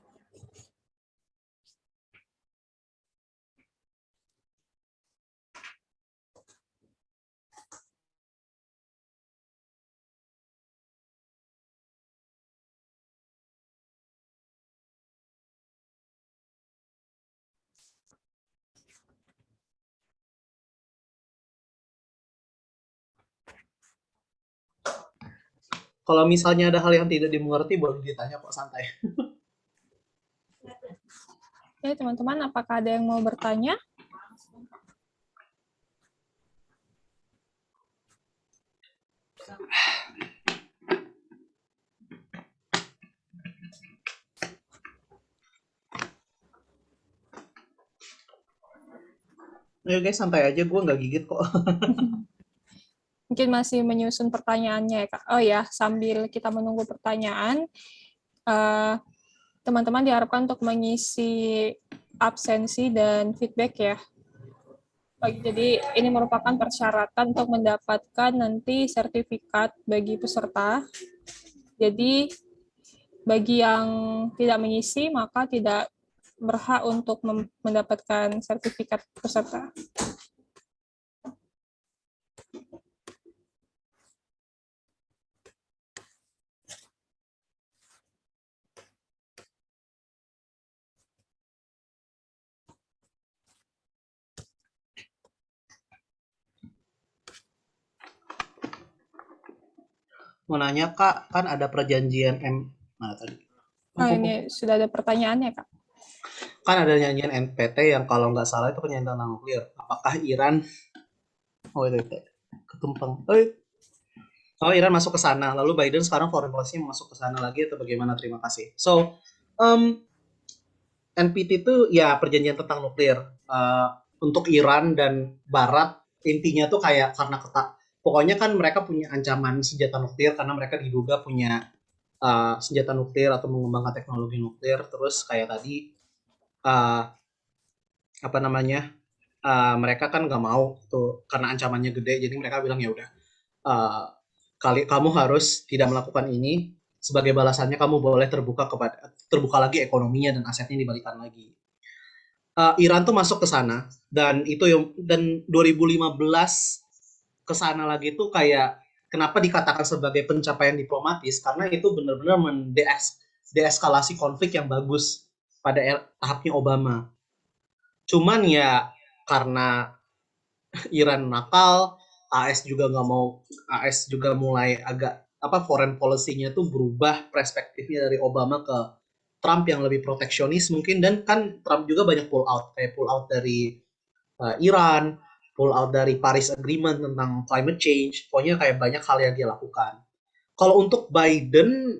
Kalau misalnya ada hal yang tidak dimengerti, boleh ditanya kok, santai. Oke, teman-teman, apakah ada yang mau bertanya? Ayo guys, santai aja, gue nggak gigit kok. Mungkin masih menyusun pertanyaannya ya, Kak. Oh ya, sambil kita menunggu pertanyaan, teman-teman diharapkan untuk mengisi absensi dan feedback ya. Jadi ini merupakan persyaratan untuk mendapatkan nanti sertifikat bagi peserta. Jadi bagi yang tidak mengisi, maka tidak berhak untuk mendapatkan sertifikat peserta. Mau nanya Kak, kan ada perjanjian mana tadi? Ini sudah ada pertanyaannya Kak. Kan ada nyanyian NPT yang kalau nggak salah itu pernyataan tentang nuklir. Apakah Iran? Oh itu ketumpang. Oh Iran masuk ke sana. Lalu Biden sekarang foreign policy masuk ke sana lagi atau bagaimana? Terima kasih. So NPT itu ya perjanjian tentang nuklir untuk Iran dan Barat. Intinya tuh kayak karena pokoknya kan mereka punya ancaman senjata nuklir karena mereka diduga punya senjata nuklir atau mengembangkan teknologi nuklir. Terus kayak tadi mereka kan nggak mau tuh karena ancamannya gede. Jadi mereka bilang ya udah kamu harus tidak melakukan ini. Sebagai balasannya kamu boleh terbuka lagi ekonominya dan asetnya dibalikan lagi. Iran tuh masuk ke sana dan 2015 ke sana lagi tuh kayak kenapa dikatakan sebagai pencapaian diplomatis karena itu benar-benar deeskalasi konflik yang bagus pada tahapnya Obama. Cuman ya karena Iran nakal, AS juga mulai agak foreign policy-nya tuh berubah perspektifnya dari Obama ke Trump yang lebih proteksionis mungkin, dan kan Trump juga banyak pull out dari Iran, pull out dari Paris Agreement tentang climate change. Pokoknya kayak banyak hal yang dia lakukan. Kalau untuk Biden,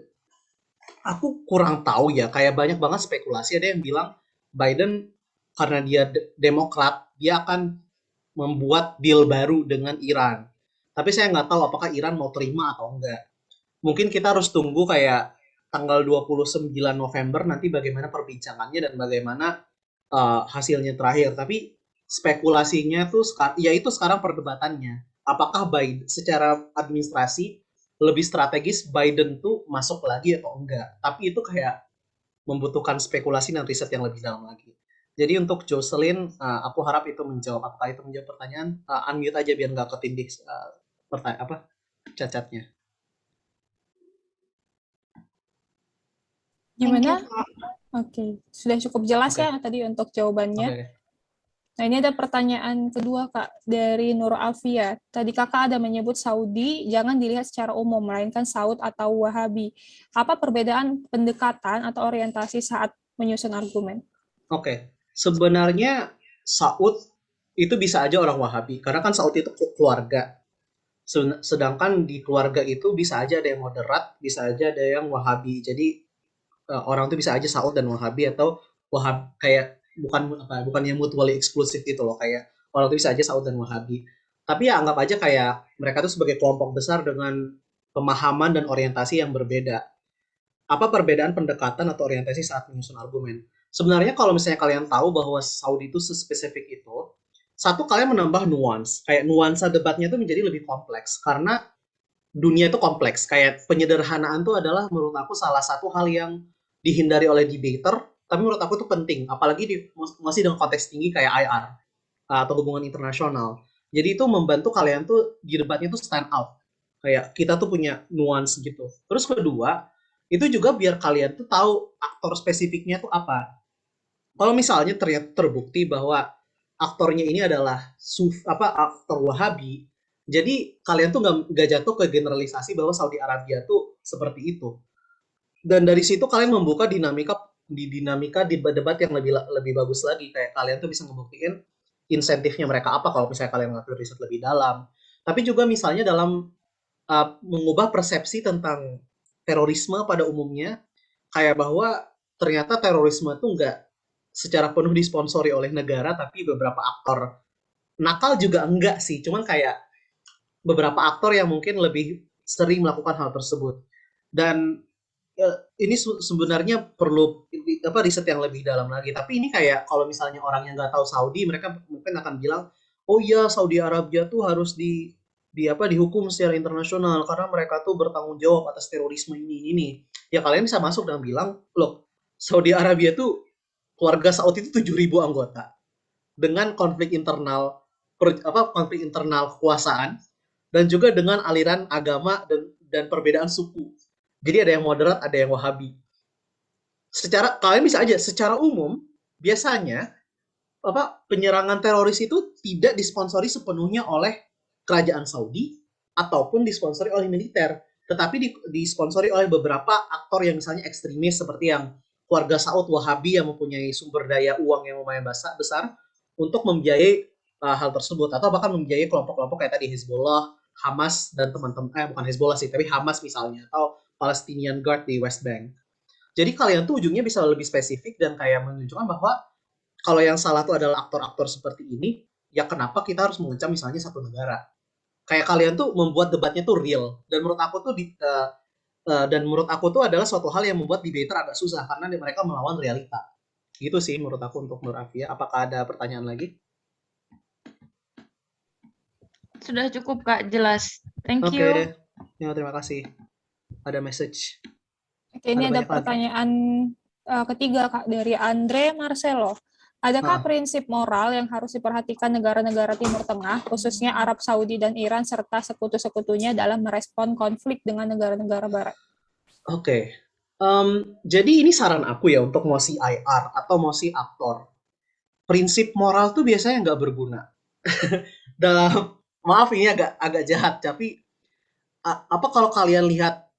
aku kurang tahu ya, kayak banyak banget spekulasi. Ada yang bilang Biden karena dia Demokrat, dia akan membuat deal baru dengan Iran. Tapi saya nggak tahu apakah Iran mau terima atau enggak. Mungkin kita harus tunggu kayak tanggal 29 November nanti bagaimana perbincangannya dan bagaimana hasilnya terakhir. Tapi spekulasinya tuh ya itu sekarang perdebatannya. Apakah Biden secara administrasi lebih strategis Biden tuh masuk lagi atau enggak. Tapi itu kayak membutuhkan spekulasi dan riset yang lebih dalam lagi. Jadi untuk Jocelyn, aku harap itu menjawab. Apakah itu menjawab pertanyaan? Unmute aja biar nggak ketindih cacatnya. Gimana? Oke, sudah cukup jelas ya tadi untuk jawabannya. Nah, ini ada pertanyaan kedua, Kak, dari Nur Alfia. Tadi Kakak ada menyebut Saudi jangan dilihat secara umum, melainkan Saud atau Wahabi. Apa perbedaan pendekatan atau orientasi saat menyusun argumen? Oke. Sebenarnya Saud itu bisa aja orang Wahabi, karena kan Saud itu keluarga. Sedangkan di keluarga itu bisa aja ada yang moderat, bisa aja ada yang Wahabi. Jadi orang itu bisa aja Saud dan Wahabi, atau bukannya mutually exclusive gitu loh, kayak orang itu bisa aja Saud dan Wahabi. Tapi ya anggap aja kayak mereka tuh sebagai kelompok besar dengan pemahaman dan orientasi yang berbeda. Apa perbedaan pendekatan atau orientasi saat menyusun argumen? Sebenarnya kalau misalnya kalian tahu bahwa Saudi itu sespesifik itu, satu kalian menambah nuans, kayak nuansa debatnya itu menjadi lebih kompleks karena dunia itu kompleks. Kayak penyederhanaan itu adalah menurut aku salah satu hal yang dihindari oleh debater, tapi menurut aku itu penting, apalagi masih dengan konteks tinggi kayak IR atau hubungan internasional. Jadi itu membantu kalian tuh di debatnya tuh stand out. Kayak kita tuh punya nuance gitu. Terus kedua, itu juga biar kalian tuh tahu aktor spesifiknya tuh apa. Kalau misalnya ternyata terbukti bahwa aktornya ini adalah aktor Wahabi, jadi kalian tuh nggak jatuh ke generalisasi bahwa Saudi Arabia tuh seperti itu. Dan dari situ kalian membuka dinamika debat yang lebih bagus lagi. Kayak kalian tuh bisa membuktikan insentifnya mereka apa kalau misalnya kalian ngelakuin riset lebih dalam. Tapi juga misalnya dalam mengubah persepsi tentang terorisme pada umumnya, kayak bahwa ternyata terorisme itu nggak secara penuh disponsori oleh negara, tapi beberapa aktor nakal juga enggak sih, cuman kayak beberapa aktor yang mungkin lebih sering melakukan hal tersebut. Dan ini sebenarnya perlu riset yang lebih dalam lagi. Tapi ini kayak kalau misalnya orang yang nggak tahu Saudi, mereka mungkin akan bilang, oh iya Saudi Arabia tuh harus dihukum secara internasional karena mereka tuh bertanggung jawab atas terorisme ini. Ya kalian bisa masuk dan bilang, loh Saudi Arabia tuh keluarga Saud itu 7.000 anggota dengan konflik internal kekuasaan dan juga dengan aliran agama dan perbedaan suku. Jadi ada yang moderat, ada yang Wahabi. Kalian bisa aja secara umum biasanya penyerangan teroris itu tidak disponsori sepenuhnya oleh kerajaan Saudi ataupun disponsori oleh militer, tetapi disponsori oleh beberapa aktor yang misalnya ekstremis seperti yang keluarga Saud Wahabi yang mempunyai sumber daya uang yang lumayan besar untuk membiayai hal tersebut, atau bahkan membiayai kelompok-kelompok kayak tadi Hezbollah, Hamas dan teman-teman bukan Hezbollah sih, tapi Hamas misalnya, atau Palestinian Guard di West Bank. Jadi kalian tuh ujungnya bisa lebih spesifik dan kayak menunjukkan bahwa kalau yang salah tuh adalah aktor-aktor seperti ini, ya kenapa kita harus mengecam misalnya satu negara? Kayak kalian tuh membuat debatnya tuh real, dan menurut aku tuh adalah suatu hal yang membuat debater agak susah karena mereka melawan realita. Gitu sih menurut aku untuk Nur Afia. Apakah ada pertanyaan lagi? Sudah cukup Kak, jelas. Thank you. Oke, ya, terima kasih. Ada message. Oke, ini ada pertanyaan ketiga Kak dari Andre Marcelo. Adakah prinsip moral yang harus diperhatikan negara-negara Timur Tengah, khususnya Arab Saudi dan Iran, serta sekutu-sekutunya dalam merespon konflik dengan negara-negara Barat? Oke. Jadi ini saran aku ya untuk mau si IR atau mau si aktor. Prinsip moral tuh biasanya nggak berguna. Maaf ini agak jahat, tapi kalau kalian lihat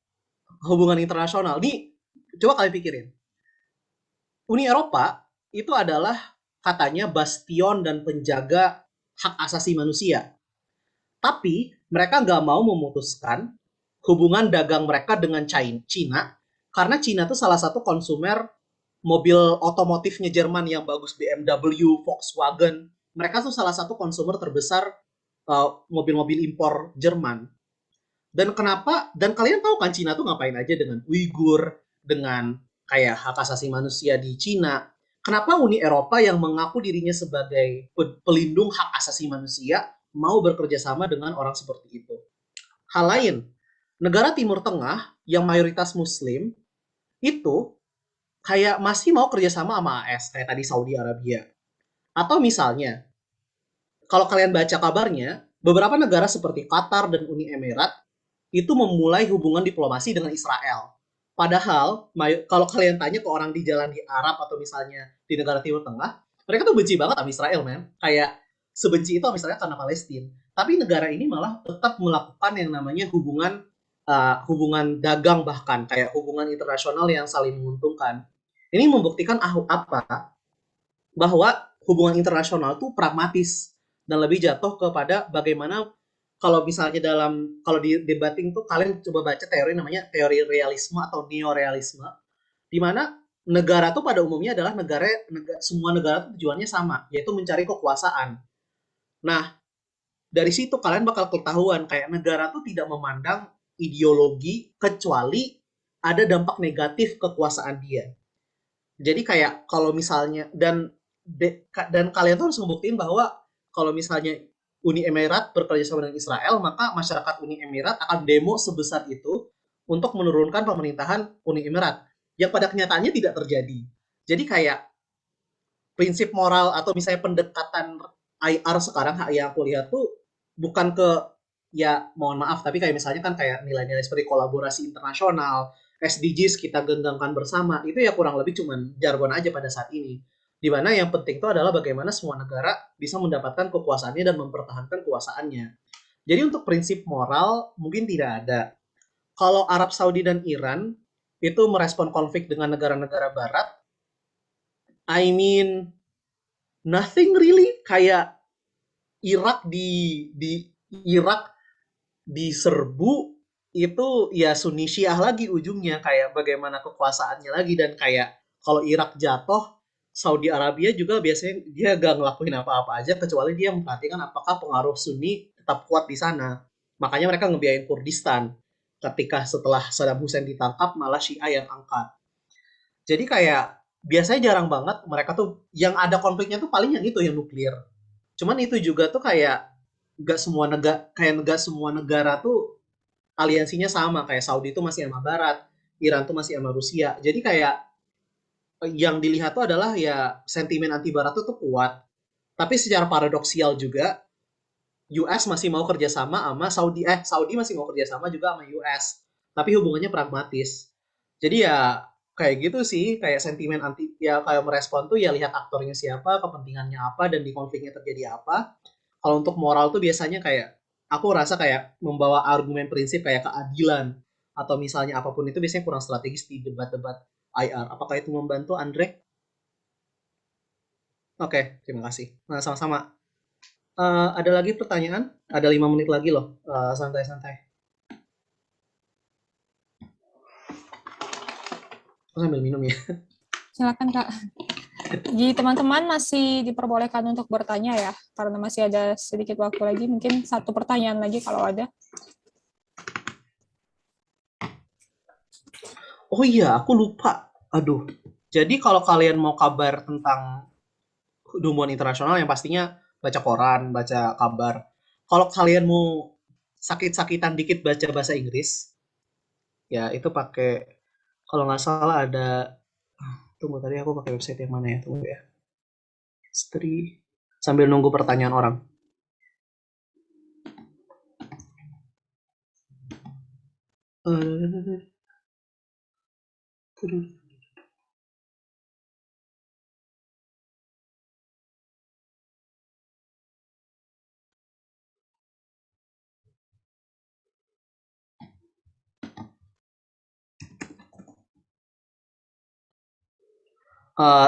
hubungan internasional, nih coba kalian pikirin. Uni Eropa itu adalah katanya bastion dan penjaga hak asasi manusia. Tapi mereka nggak mau memutuskan hubungan dagang mereka dengan China, karena China itu salah satu konsumer mobil otomotifnya Jerman yang bagus, BMW, Volkswagen. Mereka tuh salah satu konsumer terbesar mobil-mobil impor Jerman. Dan kalian tahu kan Cina tuh ngapain aja dengan Uighur, dengan kayak hak asasi manusia di Cina. Kenapa Uni Eropa yang mengaku dirinya sebagai pelindung hak asasi manusia mau bekerja sama dengan orang seperti itu? Hal lain, negara Timur Tengah yang mayoritas Muslim itu kayak masih mau kerjasama sama AS, kayak tadi Saudi Arabia. Atau misalnya, kalau kalian baca kabarnya, beberapa negara seperti Qatar dan Uni Emirat itu memulai hubungan diplomasi dengan Israel. Padahal, kalau kalian tanya ke orang di jalan di Arab atau misalnya di negara Timur Tengah, mereka tuh benci banget sama Israel, man. Kayak sebenci itu misalnya karena Palestina. Tapi negara ini malah tetap melakukan yang namanya hubungan dagang, bahkan kayak hubungan internasional yang saling menguntungkan. Ini membuktikan apa? Bahwa hubungan internasional itu pragmatis dan lebih jatuh kepada bagaimana kalau misalnya kalau di debating tuh kalian coba baca teori namanya teori realisme atau neorealisme, di mana negara tuh pada umumnya adalah semua negara tuh tujuannya sama, yaitu mencari kekuasaan. Nah, dari situ kalian bakal ketahuan kayak negara tuh tidak memandang ideologi kecuali ada dampak negatif kekuasaan dia. Jadi kayak kalau misalnya dan kalian tuh harus ngebuktiin bahwa kalau misalnya Uni Emirat bekerja sama dengan Israel, maka masyarakat Uni Emirat akan demo sebesar itu untuk menurunkan pemerintahan Uni Emirat yang pada kenyataannya tidak terjadi. Jadi kayak prinsip moral atau misalnya pendekatan IR sekarang yang aku lihat tuh bukan ke ya mohon maaf tapi kayak misalnya kan kayak nilai-nilai seperti kolaborasi internasional, SDGs kita genggamkan bersama itu ya kurang lebih cuman jargon aja pada saat ini. Di mana yang penting itu adalah bagaimana semua negara bisa mendapatkan kekuasaannya dan mempertahankan kekuasaannya. Jadi untuk prinsip moral mungkin tidak ada. Kalau Arab Saudi dan Iran itu merespon konflik dengan negara-negara barat, I mean nothing really. Kayak Irak di Irak diserbu itu ya Sunni Syiah lagi ujungnya, kayak bagaimana kekuasaannya lagi. Dan kayak kalau Irak jatuh, Saudi Arabia juga biasanya dia gak ngelakuin apa-apa aja kecuali dia memperhatikan apakah pengaruh Sunni tetap kuat di sana. Makanya mereka ngebiayain Kurdistan ketika setelah Saddam Hussein ditangkap malah Syiah yang angkat. Jadi kayak biasanya jarang banget mereka tuh yang ada konfliknya tuh paling yang itu yang nuklir. Cuman itu juga tuh kayak nggak semua negara tuh aliansinya sama. Kayak Saudi itu masih sama Barat, Iran tuh masih sama Rusia. Jadi kayak yang dilihat tuh adalah ya sentimen anti Barat tuh kuat. Tapi secara paradoksial juga US masih mau kerjasama sama Saudi masih mau kerjasama juga sama US. Tapi hubungannya pragmatis. Jadi ya kayak gitu sih, kayak sentimen anti ya kayak merespon tuh ya lihat aktornya siapa, kepentingannya apa, dan di konfliknya terjadi apa. Kalau untuk moral tuh biasanya kayak aku rasa kayak membawa argumen prinsip kayak keadilan atau misalnya apapun itu biasanya kurang strategis di debat-debat IR. Apakah itu membantu Andre? Oke, terima kasih. Nah, sama-sama. Ada lagi pertanyaan? Ada 5 menit lagi loh. Santai-santai. Aku sambil minum ya. Silakan Kak. Jadi teman-teman masih diperbolehkan untuk bertanya ya, karena masih ada sedikit waktu lagi, mungkin satu pertanyaan lagi kalau ada. Oh iya, aku lupa. Aduh. Jadi kalau kalian mau kabar tentang hubungan internasional yang pastinya baca koran, baca kabar. Kalau kalian mau sakit-sakitan dikit baca bahasa Inggris, ya itu pakai kalau nggak salah ada tunggu tadi aku pakai website yang mana ya? Tunggu ya. History sambil nunggu pertanyaan orang.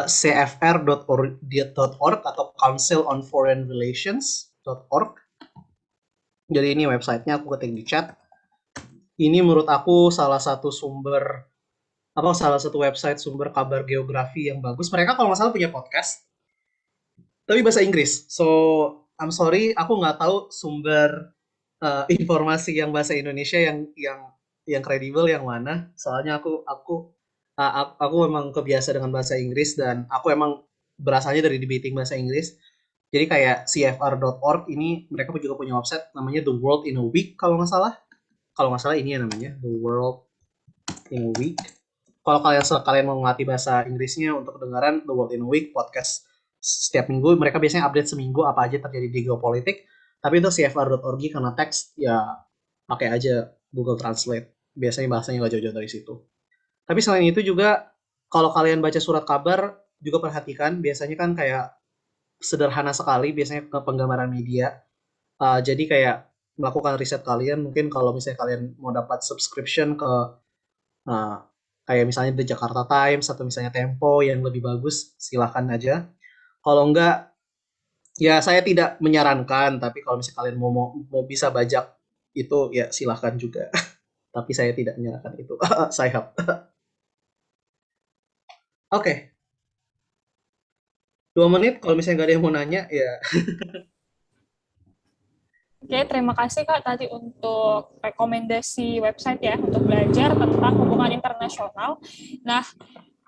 CFR.org atau Council on Foreign Relations.org. Jadi ini websitenya, aku ketik di chat. Ini menurut aku salah satu website sumber kabar geografi yang bagus. Mereka kalau nggak salah punya podcast, tapi bahasa Inggris. So I'm sorry, aku nggak tahu sumber informasi yang bahasa Indonesia yang kredibel yang mana. Soalnya aku memang kebiasa dengan bahasa Inggris dan aku emang berasalnya dari debating bahasa Inggris. Jadi kayak CFR.org ini mereka juga punya website namanya The World in a Week kalau nggak salah. Kalau nggak salah ini ya namanya The World in a Week. Kalau kalian mau ngelatih bahasa Inggrisnya untuk kedengaran The World in a Week podcast setiap minggu, mereka biasanya update seminggu apa aja terjadi di geopolitik. Tapi itu CFR.org karena teks ya pakai aja Google Translate. Biasanya bahasanya nggak jauh-jauh dari situ. Tapi selain itu juga kalau kalian baca surat kabar juga perhatikan biasanya kan kayak sederhana sekali biasanya ke penggambaran media. Jadi kayak melakukan riset kalian mungkin kalau misalnya kalian mau dapat subscription ke kayak misalnya The Jakarta Times atau misalnya Tempo yang lebih bagus silahkan aja. Kalau enggak ya saya tidak menyarankan, tapi kalau misalnya kalian mau bisa bajak itu ya silahkan juga. Tapi saya tidak menyarankan itu. Saya Oke, 2 menit kalau misalnya nggak ada yang mau nanya ya. Oke, terima kasih Kak tadi untuk rekomendasi website ya untuk belajar tentang hubungan internasional. Nah,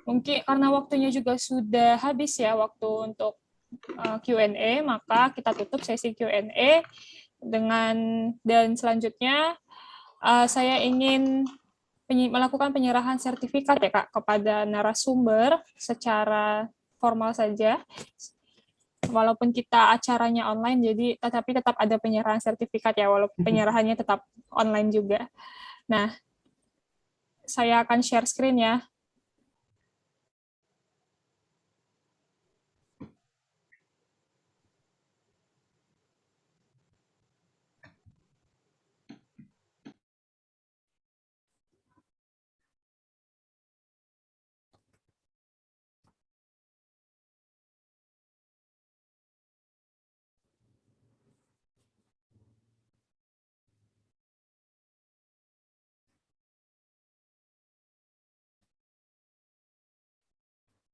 mungkin karena waktunya juga sudah habis ya waktu untuk Q&A, maka kita tutup sesi Q&A dengan dan selanjutnya saya ingin melakukan penyerahan sertifikat ya Kak kepada narasumber secara formal saja. Walaupun kita acaranya online, jadi tetapi tetap ada penyerahan sertifikat ya, walaupun penyerahannya tetap online juga. Nah, saya akan share screen ya.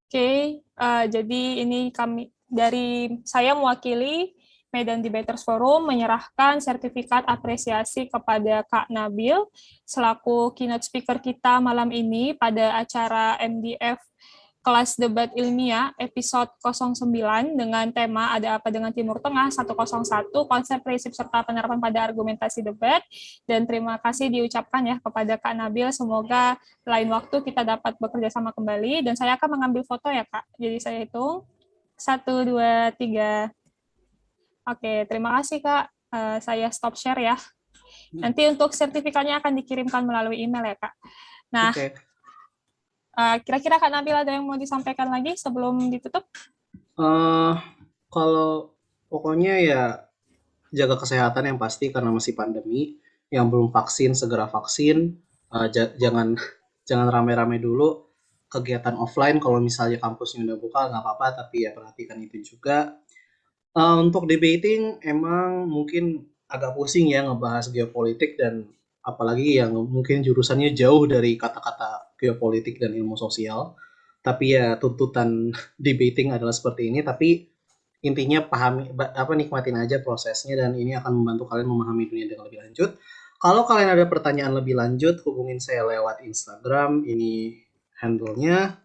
Oke, jadi ini dari saya mewakili Medan Debaters Forum menyerahkan sertifikat apresiasi kepada Kak Nabil selaku keynote speaker kita malam ini pada acara MDF kelas debat ilmiah episode 09 dengan tema Ada Apa Dengan Timur Tengah 101, konsep, prinsip, serta penerapan pada argumentasi debat. Dan terima kasih diucapkan ya kepada Kak Nabil, semoga lain waktu kita dapat bekerja sama kembali, dan saya akan mengambil foto ya Kak. Jadi saya hitung, 1, 2, 3. Oke, terima kasih Kak. Saya stop share ya. Nanti untuk sertifikatnya akan dikirimkan melalui email ya Kak. Nah, Oke. Kira-kira Kak Nabil ada yang mau disampaikan lagi sebelum ditutup? Kalau pokoknya ya jaga kesehatan yang pasti karena masih pandemi. Yang belum vaksin segera vaksin. Jangan jangan rame-rame dulu. Kegiatan offline kalau misalnya kampusnya udah buka nggak apa-apa, tapi ya perhatikan itu juga. Untuk debating emang mungkin agak pusing ya ngebahas geopolitik, dan apalagi yang mungkin jurusannya jauh dari kata-kata geopolitik dan ilmu sosial. Tapi ya tuntutan debating adalah seperti ini, tapi intinya nikmatin aja prosesnya, dan ini akan membantu kalian memahami dunia dengan lebih lanjut. Kalau kalian ada pertanyaan lebih lanjut, hubungin saya lewat Instagram, ini handle-nya.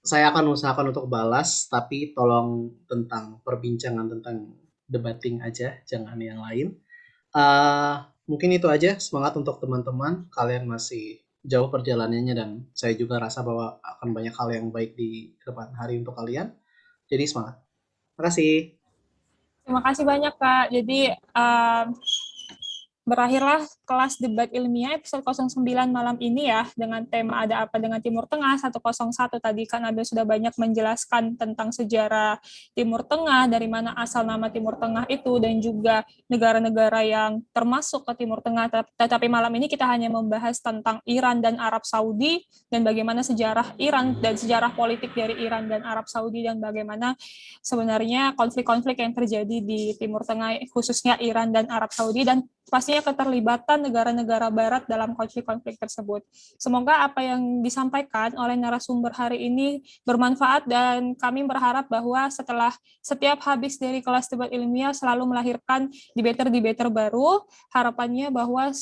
Saya akan usahakan untuk balas, tapi tolong tentang perbincangan tentang debating aja, jangan yang lain. Mungkin itu aja. Semangat untuk teman-teman. Kalian masih jauh perjalanannya, dan saya juga rasa bahwa akan banyak hal yang baik di depan hari untuk kalian. Jadi semangat. Terima kasih. Terima kasih banyak Kak. Jadi berakhirlah kelas debat ilmiah episode 09 malam ini ya, dengan tema Ada Apa Dengan Timur Tengah 101. Tadi kan Nabil sudah banyak menjelaskan tentang sejarah Timur Tengah, dari mana asal nama Timur Tengah itu, dan juga negara-negara yang termasuk ke Timur Tengah. Tetapi malam ini kita hanya membahas tentang Iran dan Arab Saudi, dan bagaimana sejarah Iran dan sejarah politik dari Iran dan Arab Saudi, dan bagaimana sebenarnya konflik-konflik yang terjadi di Timur Tengah, khususnya Iran dan Arab Saudi, dan pastinya keterlibatan negara-negara barat dalam konflik-konflik tersebut. Semoga apa yang disampaikan oleh narasumber hari ini bermanfaat, dan kami berharap bahwa setelah setiap habis dari kelas debat ilmiah selalu melahirkan debater-debater baru. Harapannya bahwa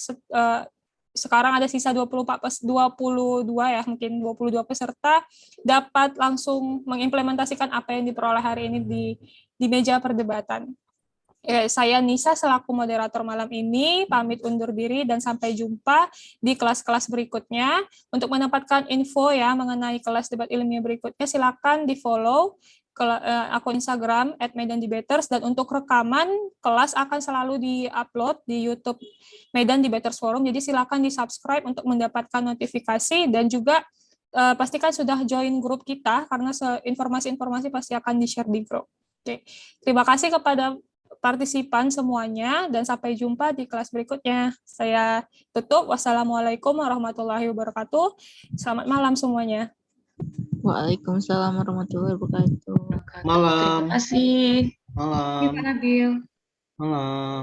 sekarang ada sisa 22 ya, mungkin 22 peserta dapat langsung mengimplementasikan apa yang diperoleh hari ini di meja perdebatan. Saya Nisa selaku moderator malam ini pamit undur diri, dan sampai jumpa di kelas-kelas berikutnya. Untuk mendapatkan info ya mengenai kelas debat ilmiah berikutnya, silakan di-follow akun Instagram @medandebaters, dan untuk rekaman kelas akan selalu di-upload di YouTube Medan Debaters Forum. Jadi silakan di-subscribe untuk mendapatkan notifikasi, dan juga pastikan sudah join grup kita karena informasi-informasi pasti akan di-share di grup. Oke. Terima kasih kepada partisipan semuanya, dan sampai jumpa di kelas berikutnya. Saya tutup. Wassalamualaikum warahmatullahi wabarakatuh. Selamat malam semuanya. Waalaikumsalam warahmatullahi wabarakatuh. Malam. Terima kasih. Malam. Pak Nabil. Malam.